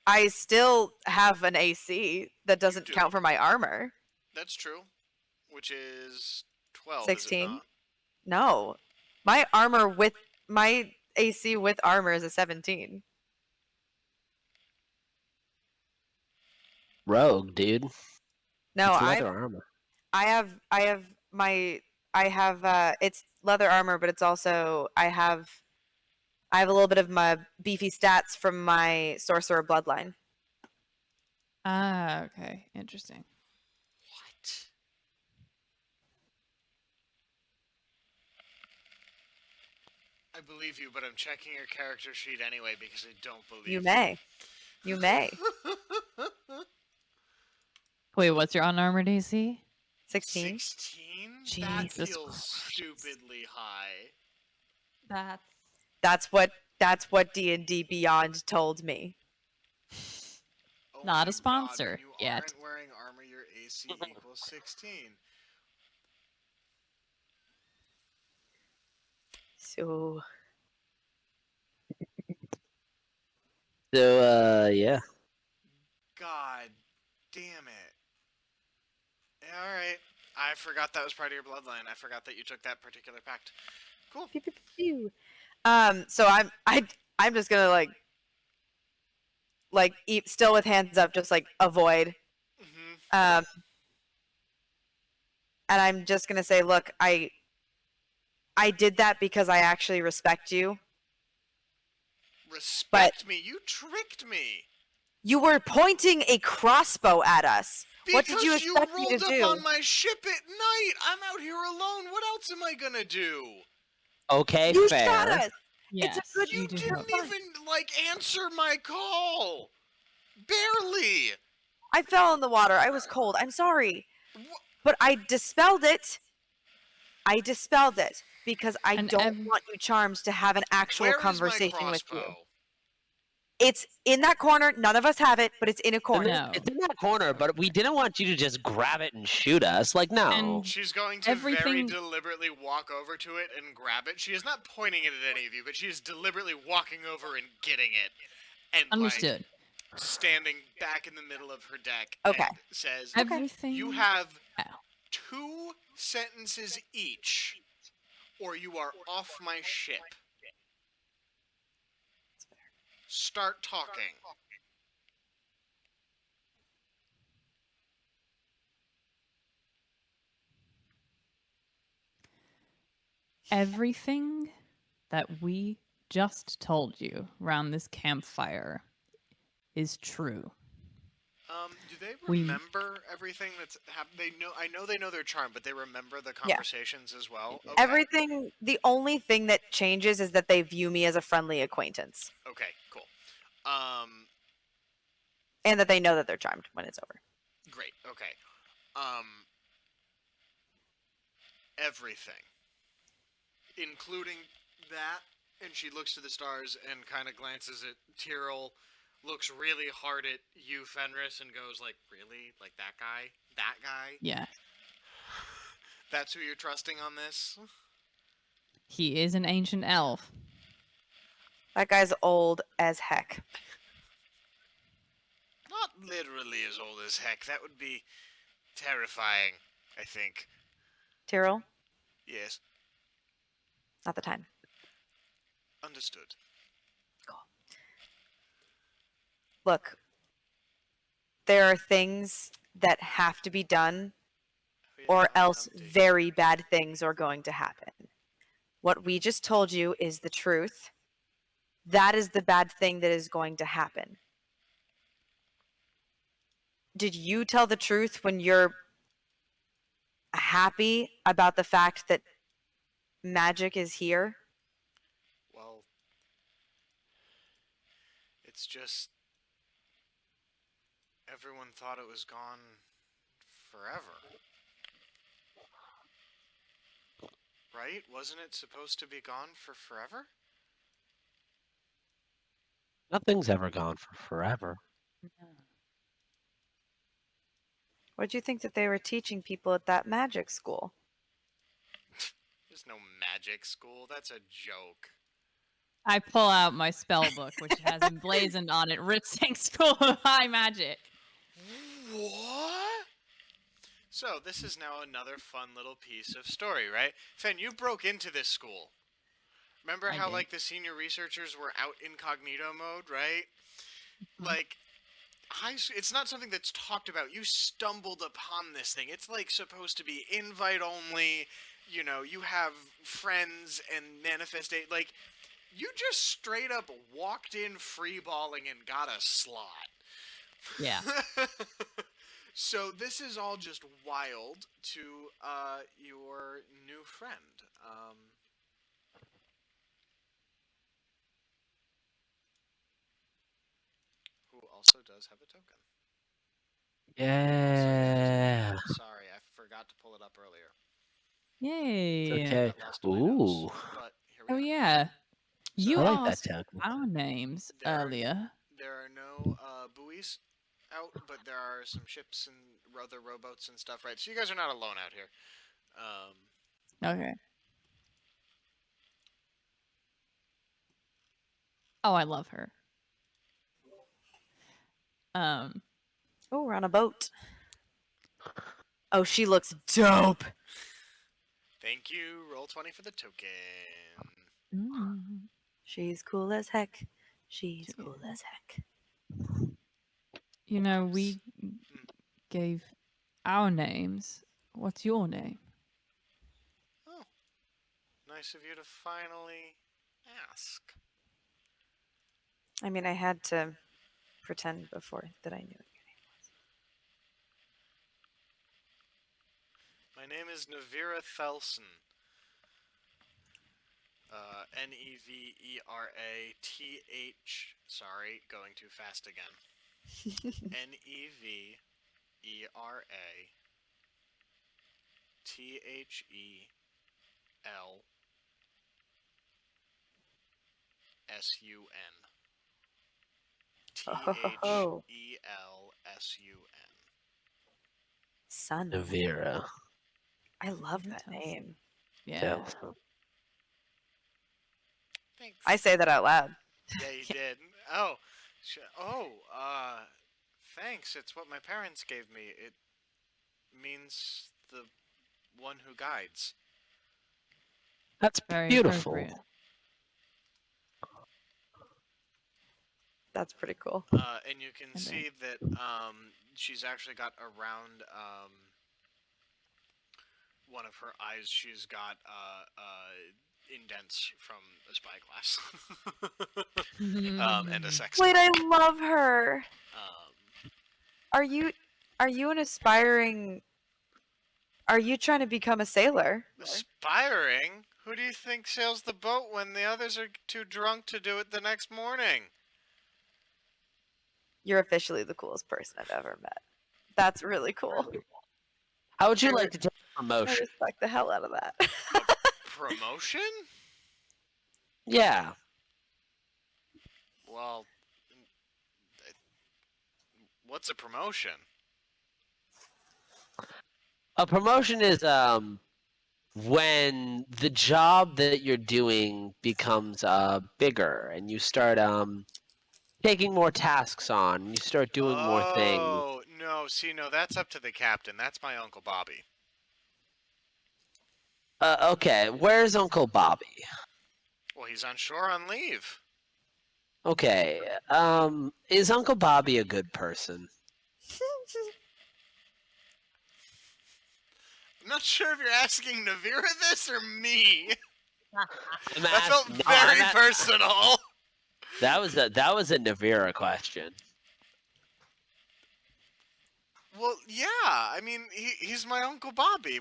I still have an AC that doesn't do. count for my armor. That's true. Which is 12, 16? is it not? No, my armor with my AC with armor is a 17. Rogue, dude. No, It's I leather armor. I have it's leather armor, but it's also I have a little bit of my beefy stats from my sorcerer bloodline. Ah, okay. Interesting. What? I believe you, but I'm checking your character sheet anyway because I don't believe You may. You may. Wait, what's your unarmored AC? 16. 16? That Jesus feels Christ. stupidly high. That's That's what D&D Beyond told me. Oh Not my a God, sponsor when you yet. aren't wearing armor, your AC equals 16. So So, yeah. God damn it. Alright. I forgot that was part of your bloodline. I forgot that you took that particular pact. Cool. pew, pew, pew, pew. So I'm just gonna eat still with hands up, just like avoid. Mm-hmm. And I'm just gonna say, look, I did that because I actually respect you. Respect me. You tricked me. You were pointing a crossbow at us. What Because did you expect me to rolled up do? on my ship at night. I'm out here alone. What else am I gonna do? Okay, You fair. shot us. yes. It's a good. You do didn't have- even answer my call. Barely. I fell in the water. I was cold. I'm sorry, but I dispelled it. I dispelled it because I And don't want you charms to have an actual Where is my conversation with you. crossbow? It's in that corner. None of us have it, but it's in a corner. No. It's in that corner, but we didn't want you to just grab it and shoot us. Like, no. And- She's going to very Everything- deliberately walk over to it and grab it. She is not pointing it at any of you, but she is deliberately walking over and getting it. And Understood. standing back in the middle of her deck Okay. and says, Everything. you have Oh. 2 sentences each, or you are off my ship. Start talking. Everything that we just told you around this campfire is true. Do they We- remember everything that's happened? I know they know their charm, but they remember the Yeah. conversations as well. Okay. Everything. The only thing that changes is that they view me as a friendly acquaintance, Okay, cool. and that they know that they're charmed when it's over. Great. Okay. Everything, including that, and she looks to the stars and kind of glances at Tyril, looks really hard at you, Fenris, and goes like, "Really? Like that guy? That guy? Yeah. That's who you're trusting on this?" He is an ancient elf. That guy's old as heck. Not literally as old as heck. That would be terrifying, I think. Tyril, Yes, not the time. understood. Look, there are things that have to be done, or else very bad things are going to happen. What we just told you is the truth. That is the bad thing that is going to happen. Did you tell the truth when you're happy about the fact that magic is here? Well, it's just everyone thought it was gone forever. Right? Wasn't it supposed to be gone for forever? Nothing's ever gone for forever. What do you think that they were teaching people at that magic school? There's no magic school. That's a joke. I pull out my spell book, which has emblazoned on it Ritzing School of High Magic. What? So, this is now another fun little piece of story, right? Fen, you broke into this school. Remember I how, did. like, the senior researchers were out incognito mode, right? Like, it's not something that's talked about. You stumbled upon this thing. It's, like, supposed to be invite only. You know, you have friends and manifestate. Like, you just straight up walked in freeballing and got a slot. Yeah. So this is all just wild to your new friend. Who also does have a token. Yeah. Sorry, I forgot to pull it up earlier. Yay. Okay. Got lost in my notes, Ooh. but here we Oh are. yeah. You I like that asked token. our names There are- earlier. There are no buoys out, but there are some ships and other rowboats and stuff, right? So you guys are not alone out here. Okay. Oh, I love her. Oh, we're on a boat. Oh, she looks dope. Thank you. Roll 20 for the token. She's cool as heck. She's Yeah. cool as heck. You know, we gave our names. What's your name? Oh, nice of you to finally ask. I mean, I had to pretend before that I knew it. My name is Nevera Thelson. Nevera. Sorry, going too fast again. Oh. Thelsun. Son. Nevera. I love that Telson. name. Yeah. Thanks. I say that out loud. Yeah, you did. Oh, thanks. It's what my parents gave me. It means the one who guides. That's Very beautiful. appropriate. That's pretty cool. And you can Okay. see that she's actually got around one of her eyes. She's got indents from a spyglass and a sex. Wait, I love her. Um, Are you an aspiring? Are you trying to become a sailor? aspiring? Who do you think sails the boat when the others are too drunk to do it the next morning? You're officially the coolest person I've ever met. That's really cool. How would you I like to take a I promotion? respect the hell out of that. Promotion? Yeah. Well, what's a promotion? A promotion is when the job that you're doing becomes bigger and you start taking more tasks on, you start doing more things. Oh, no, see, no, that's up to the captain. That's my Uncle Bobby. Okay, where's Uncle Bobby? Well, he's on shore on leave. Okay, is Uncle Bobby a good person? I'm not sure if you're asking Navira this or me. I'm That felt no, very personal. That was a Navira question. Well, yeah. I mean, he's my Uncle Bobby.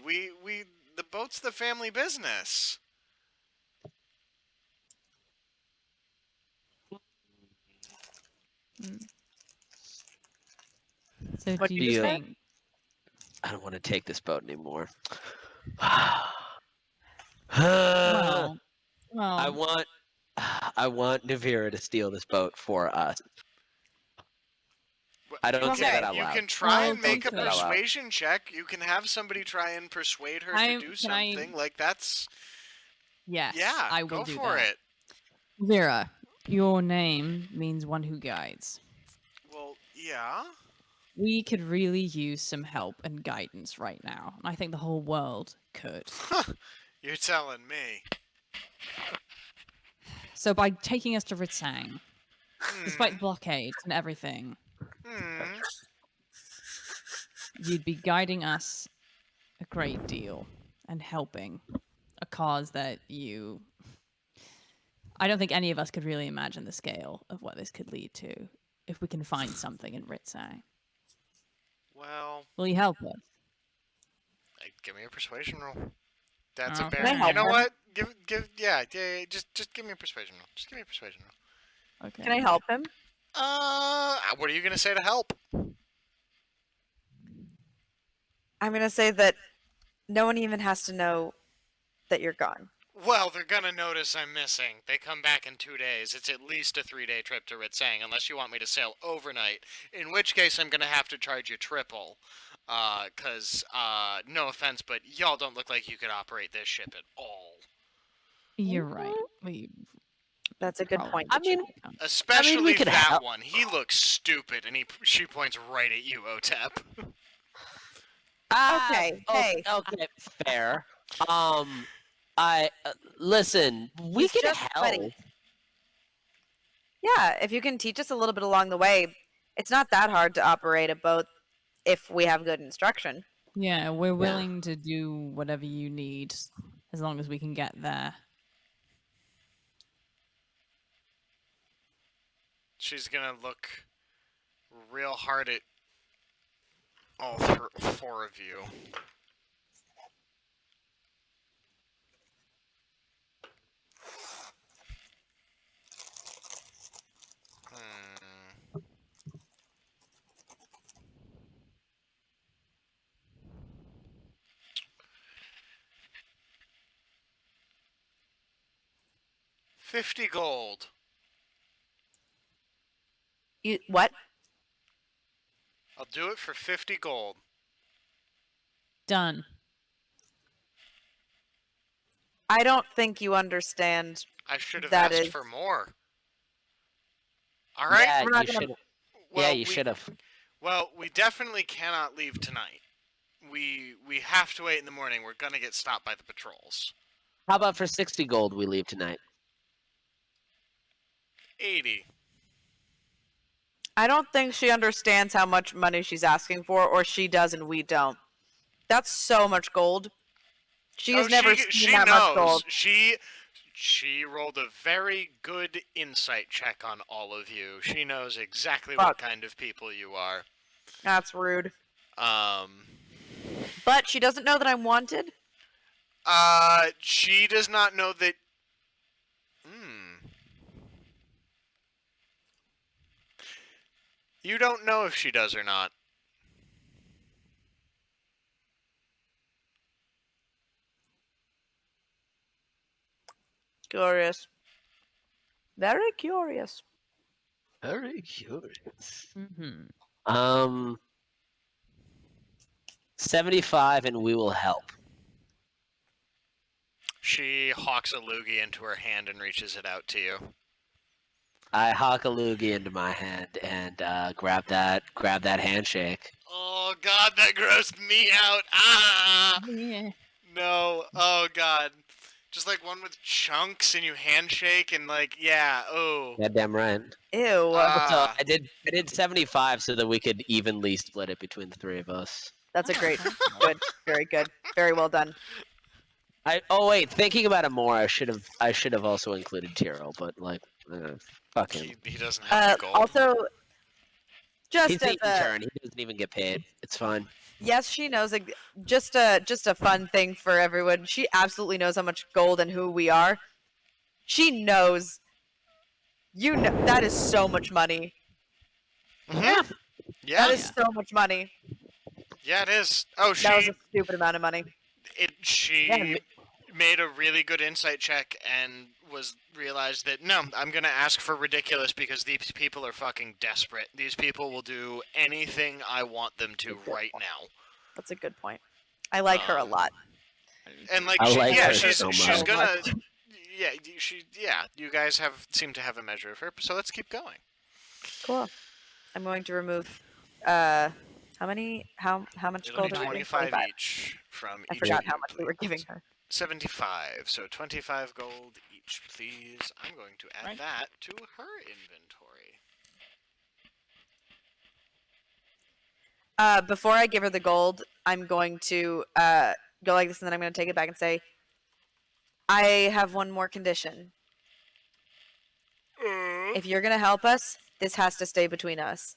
The boat's the family business. So What do do you you- think? I don't want to take this boat anymore. Well, I want Navira to steal this boat for us. I don't You say can, that out you loud. can try Well, and make a don't say that out loud. persuasion check. You can have somebody try and persuade her to do Can something. Like, that's... Yes, Yeah, I will go do for that. it. Vera, your name means one who guides. Well, yeah. We could really use some help and guidance right now. I think the whole world could. You're telling me. So by taking us to Ritsang, despite Hmm. blockades and everything, Hmm. you'd be guiding us a great deal and helping a cause that you... I don't think any of us could really imagine the scale of what this could lead to if we can find something in Ritsang. Well, Will you help us? give me a persuasion roll. That's a Okay. bear. Can I help You know him? what? Yeah. Just give me a persuasion roll. Just give me a persuasion roll. Okay. Can I help him? What are you gonna say to help? I'm gonna say that no one even has to know that you're gone. Well, they're gonna notice I'm missing. They come back in 2 days. It's at least a 3-day trip to Ritsang, unless you want me to sail overnight. In which case, I'm gonna have to charge you triple. No offense, but y'all don't look like you could operate this ship at all. You're right. We That's a good probably point. I mean, can't. Especially could that help. one. He looks stupid, and she points right at you, Otep. Okay, hey. Okay, fair. I listen. We He's can just help. sweaty. Yeah, if you can teach us a little bit along the way, it's not that hard to operate a boat if we have good instruction. Yeah, we're willing to do whatever you need as long as we can get there. She's gonna look real hard at all 4 of you. Hmm. $50 gold. You what? I'll do it for 50 gold. Done. I don't think you understand. I should have That asked is- for more. All right. Yeah, We're not you gonna- should. Well, Yeah, you should have. Well, we definitely cannot leave tonight. We have to wait in the morning. We're gonna get stopped by the patrols. How about for 60 gold we leave tonight? 80. I don't think she understands how much money she's asking for, or she does and we don't. That's so much gold. She has never seen that much gold. She rolled a very good insight check on all of you. She knows exactly what Fuck. kind of people you are. That's rude. But she doesn't know that I'm wanted. She does not know that. You don't know if she does or not. Glorious. Very curious. Very curious. Mm-hmm. 75, and we will help. She hawks a loogie into her hand and reaches it out to you. I hawk a loogie into my hand and grab that handshake. Oh god, that grossed me out. Ah! Yeah. No. Oh god. Just like one with chunks and you handshake and like, yeah, oh. Goddamn right. Ew. So Ah. I did 75 so that we could evenly split it between the three of us. That's a great, good, very good, very well done. Oh wait, thinking about it more, I should have also included Tyril, but like, fuck him. He doesn't have the gold. Also, just He's as the intern. He doesn't even get paid. It's fine. yes, she knows. Just a fun thing for everyone. She absolutely knows how much gold and who we are. She knows. You know that is so much money. Yeah. Yeah. That is so much money. Yeah, it is. Oh, That was a stupid amount of money. She Yeah, made a really good insight check and realized that no, I'm gonna ask for ridiculous because these people are fucking desperate. These people will do anything I want them to right now. That's a good point. I like her a lot. And like, I like her she's so she's much. gonna, you guys seem to have a measure of her. So let's keep going. Cool. I'm going to remove. How much It'll be gold are we giving? 25 each from I each forgot of how you, much we were please. giving her. 75. So 25 gold each, please. I'm going to add Right. that to her inventory. Before I give her the gold, I'm going to go like this, and then I'm going to take it back and say, I have one more condition. If you're going to help us, this has to stay between us.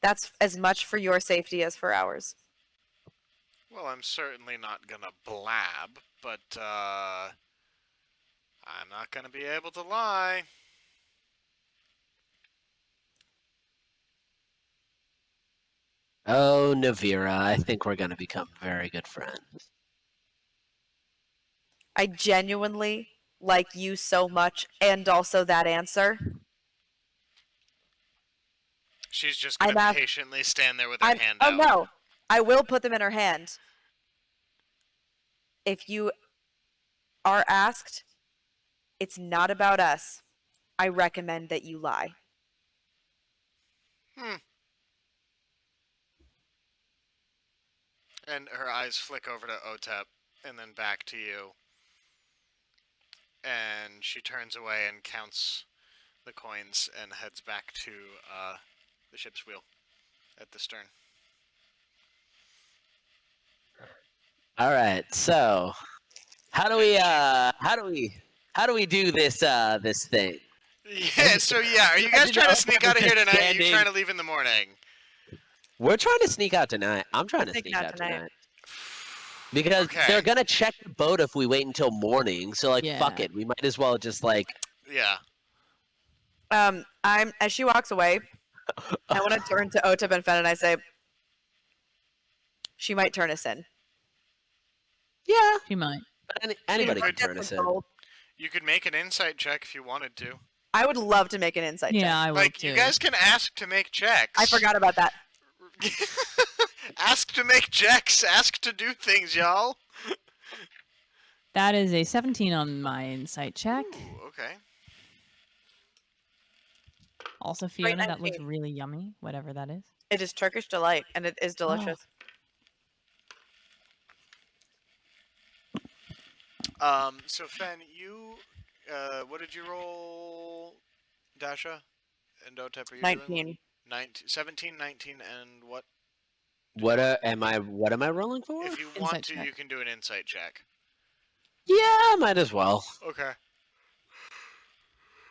That's as much for your safety as for ours. Well, I'm certainly not gonna blab, but I'm not gonna be able to lie. Oh, Navira, I think we're gonna become very good friends. I genuinely like you so much, and also that answer. She's just I'm gonna ask- patiently stand there with her hand Oh out. no, I will put them in her hand. If you are asked, it's not about us. I recommend that you lie. And her eyes flick over to Otep and then back to you. And she turns away and counts the coins and heads back to the ship's wheel at the stern. All right, so how do we do this this thing? Yeah, so yeah, are you guys trying to sneak out of here tonight? Or are you Standing. trying to leave in the morning? We're trying to sneak out tonight. I'm trying to think sneak not out tonight. tonight. Because Okay. they're gonna check the boat if we wait until morning. So like, fuck Yeah. it. We might as well just like. Yeah. As she walks away, I want to turn to Otep and Fen and I say, she might turn us in. Yeah, She might. but anybody might can Get turn the us in. gold. You could make an insight check if you wanted to. I would love to make an insight check. Yeah, I will Like, too. you guys can ask to make checks. I forgot about that. Ask to make checks. Ask to do things, y'all. That is a 17 on my insight check. Ooh, okay. Also, Fiona, that looks 19. really yummy, whatever that is. It is Turkish delight, and it is delicious. So Fen, you, what did you roll, Dasha? And Otep, are you doing 19. 19, 17, 19, and what? What am I rolling for? If you want Insight to, check. you can do an insight check. Yeah, might as well. Okay.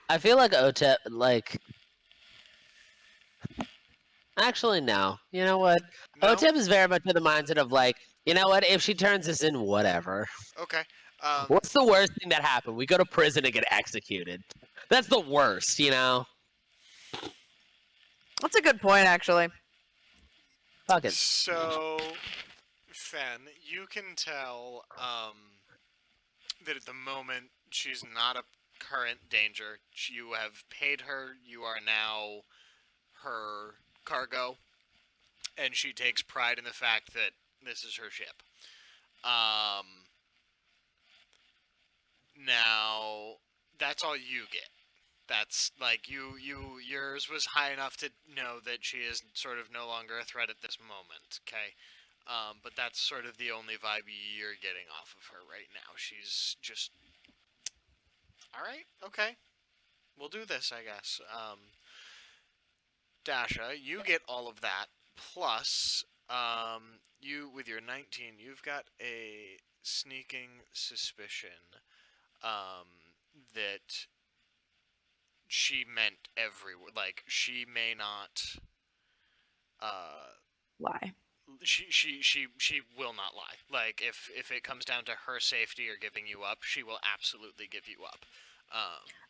I feel like Otep, like. Actually, no. You know what? No? Otep is very much in the mindset of like, you know what? If she turns us in, whatever. Okay. What's the worst thing that happened? We go to prison and get executed. That's the worst, you know? That's a good point, actually. Fuck it. So, Fen, you can tell that at the moment she's not a current danger. You have paid her. You are now her cargo, and she takes pride in the fact that this is her ship. Now that's all you get. That's like yours was high enough to know that she is sort of no longer a threat at this moment, okay? But that's sort of the only vibe you're getting off of her right now. She's just, alright, okay. We'll do this, I guess. Dasha, you get all of that, plus, you, with your 19, you've got a sneaking suspicion, that she meant every word. Like, she may not, Lie. she will not lie. Like, if it comes down to her safety or giving you up, she will absolutely give you up.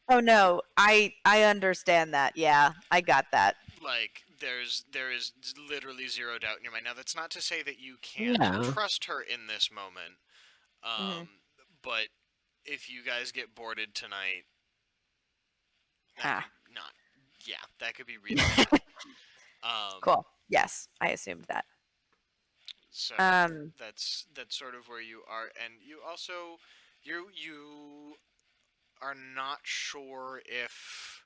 Oh no, I understand that. Yeah, I got that. Like, there is literally zero doubt in your mind. Now, that's not to say that you can't Yeah. trust her in this moment. Mhm. But if you guys get boarded tonight, that Ah. could not. Yeah, that could be really bad. Cool. Yes, I assumed that. So Um. that's sort of where you are, and you also you are not sure if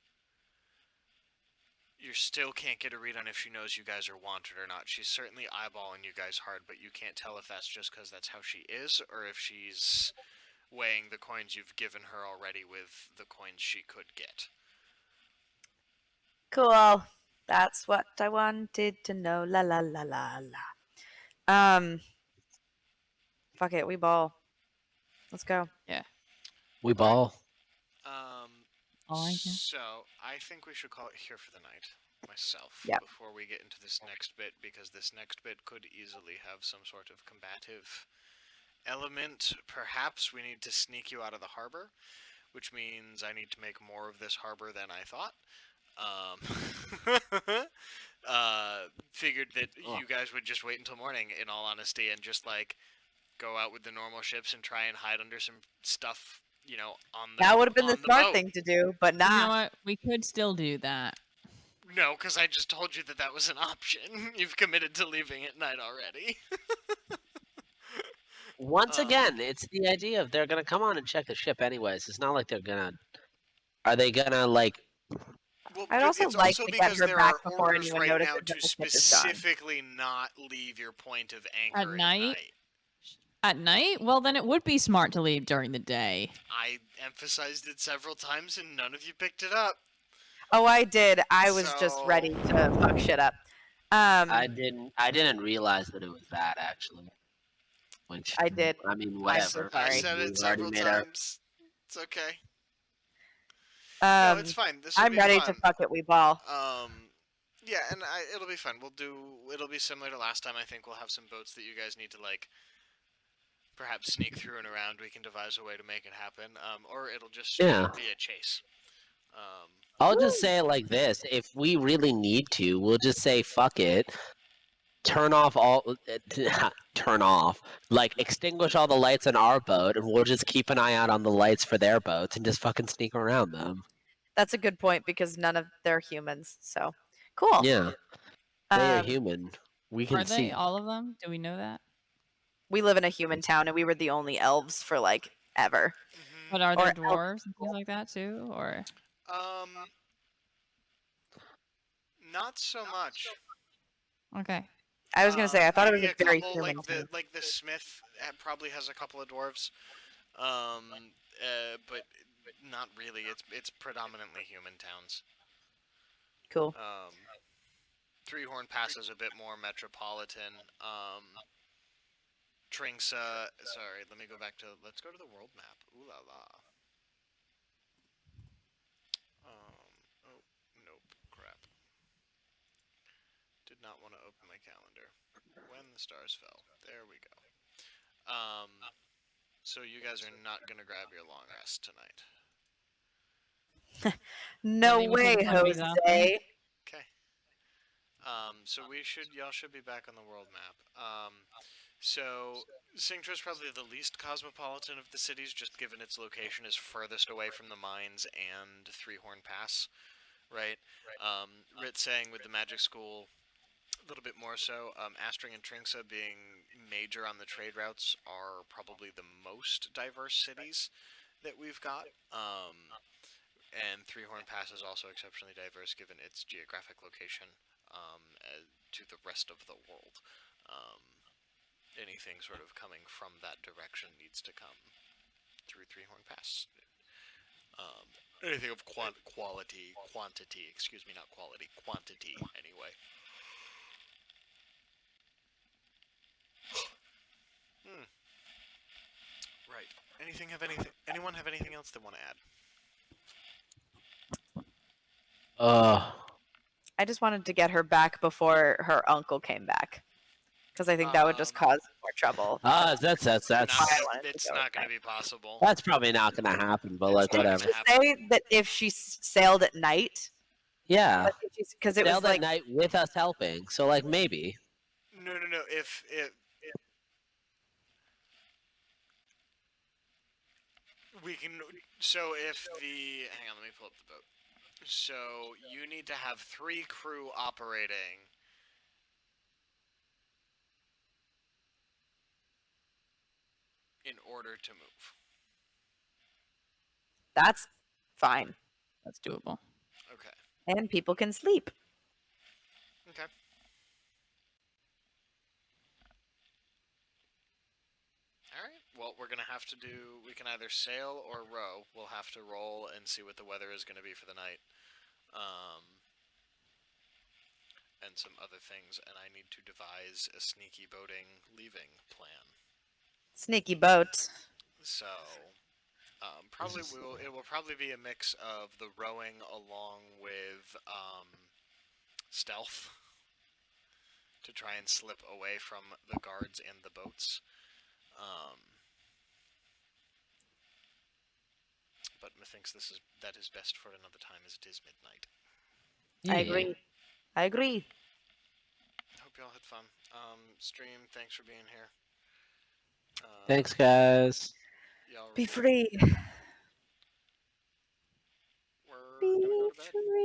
you still can't get a read on if she knows you guys are wanted or not. She's certainly eyeballing you guys hard, but you can't tell if that's just because that's how she is, or if she's weighing the coins you've given her already with the coins she could get. Cool. That's what I wanted to know. La la la la la. Fuck it, we ball. Let's go. We ball. All right, yeah. So I think we should call it here for the night, myself, Yep. before we get into this next bit, because this next bit could easily have some sort of combative element. Perhaps we need to sneak you out of the harbor, which means I need to make more of this harbor than I thought. Figured that you guys would just wait until morning, in all honesty, and just like go out with the normal ships and try and hide under some stuff, you know, on the That would have been the on smart boat. thing to do, but You know nah. what? We could still do that. No, because I just told you that that was an option. You've committed to leaving at night already. Once again, it's the idea of they're gonna come on and check the ship anyways. It's not like they're gonna. Are they gonna like? Well, I'd but also it's like also to get because her there back are before orders anyone right notices now that to the ship is gone. specifically not leave your point of anchor At night? At night? Well, then it would be smart to leave during the day. I emphasized it several times and none of you picked it up. Oh, I did. I was just So- ready to fuck shit up. I didn't realize that it was that actually. Which I did. I mean, I'm so whatever. I sorry. said We've it already several made our. times. It's okay. No, it's fine. This will I'm be ready fun. to fuck it. We ball. Yeah, and it'll be fun. It'll be similar to last time. I think we'll have some boats that you guys need to like perhaps sneak through and around. We can devise a way to make it happen. Or it'll just Yeah. be a chase. I'll just say it like this: if we really need to, we'll just say fuck it. Turn off extinguish all the lights on our boat, and we'll just keep an eye out on the lights for their boats and just fucking sneak around them. That's a good point because none of they're humans. So cool. Yeah, they are Um, human. We can Are see. they all of them? Do we know that? we live in a human town, and we were the only elves for like ever. But are Or there elf dwarves and things like that too? Or Not so much. okay. I was gonna say I thought it was Maybe a very couple, human. like the smith probably has a couple of dwarves. But not really. It's predominantly human towns. Cool. Treehorn Pass is a bit more metropolitan. Tringsa. Sorry, let me go back to. Let's go to the world map. Ooh la la. Oh, nope. Crap. Did not want to open my calendar. When the stars fell. There we go. So you guys are not gonna grab your long rest tonight. No Don't even way, think somebody's out there. Jose. Okay. So y'all should be back on the world map. So, Singtra is probably the least cosmopolitan of the cities, just given its location is furthest away from the mines and Three Horn Pass, right? Rit saying with the magic school, a little bit more so. Astring and Trinxa being major on the trade routes are probably the most diverse cities that we've got. And Three Horn Pass is also exceptionally diverse given its geographic location to the rest of the world. Anything sort of coming from that direction needs to come through Three Horn Pass. Anything of quantity, excuse me, not quality, quantity, anyway. Right. Anyone have anything else they want to add? I just wanted to get her back before her uncle came back, because I think that would just cause more trouble. That's It's go not going with to be possible. that's probably not gonna happen. But like It's not whatever. gonna happen. Say that if she sailed at night, Yeah. because it was Sailed like at night with us helping, so like maybe. No. If we can, so if the hang on, let me pull up the boat. So you need to have 3 crew operating. In order to move. that's fine, That's doable. Okay. and people can sleep. Okay. Alright, well, we're going to have to do... We can either sail or row. We'll have to roll and see what the weather is going to be for the night. And some other things, and I need to devise a sneaky boating leaving plan. Sneaky boat. So, it will probably be a mix of the rowing along with stealth to try and slip away from the guards and the boats. But methinks that is best for another time, as it is midnight. I agree. I agree. Hope y'all had fun. Stream, thanks for being here. Thanks, guys. Y'all Be ready? free. We're Be gonna go to bed. free.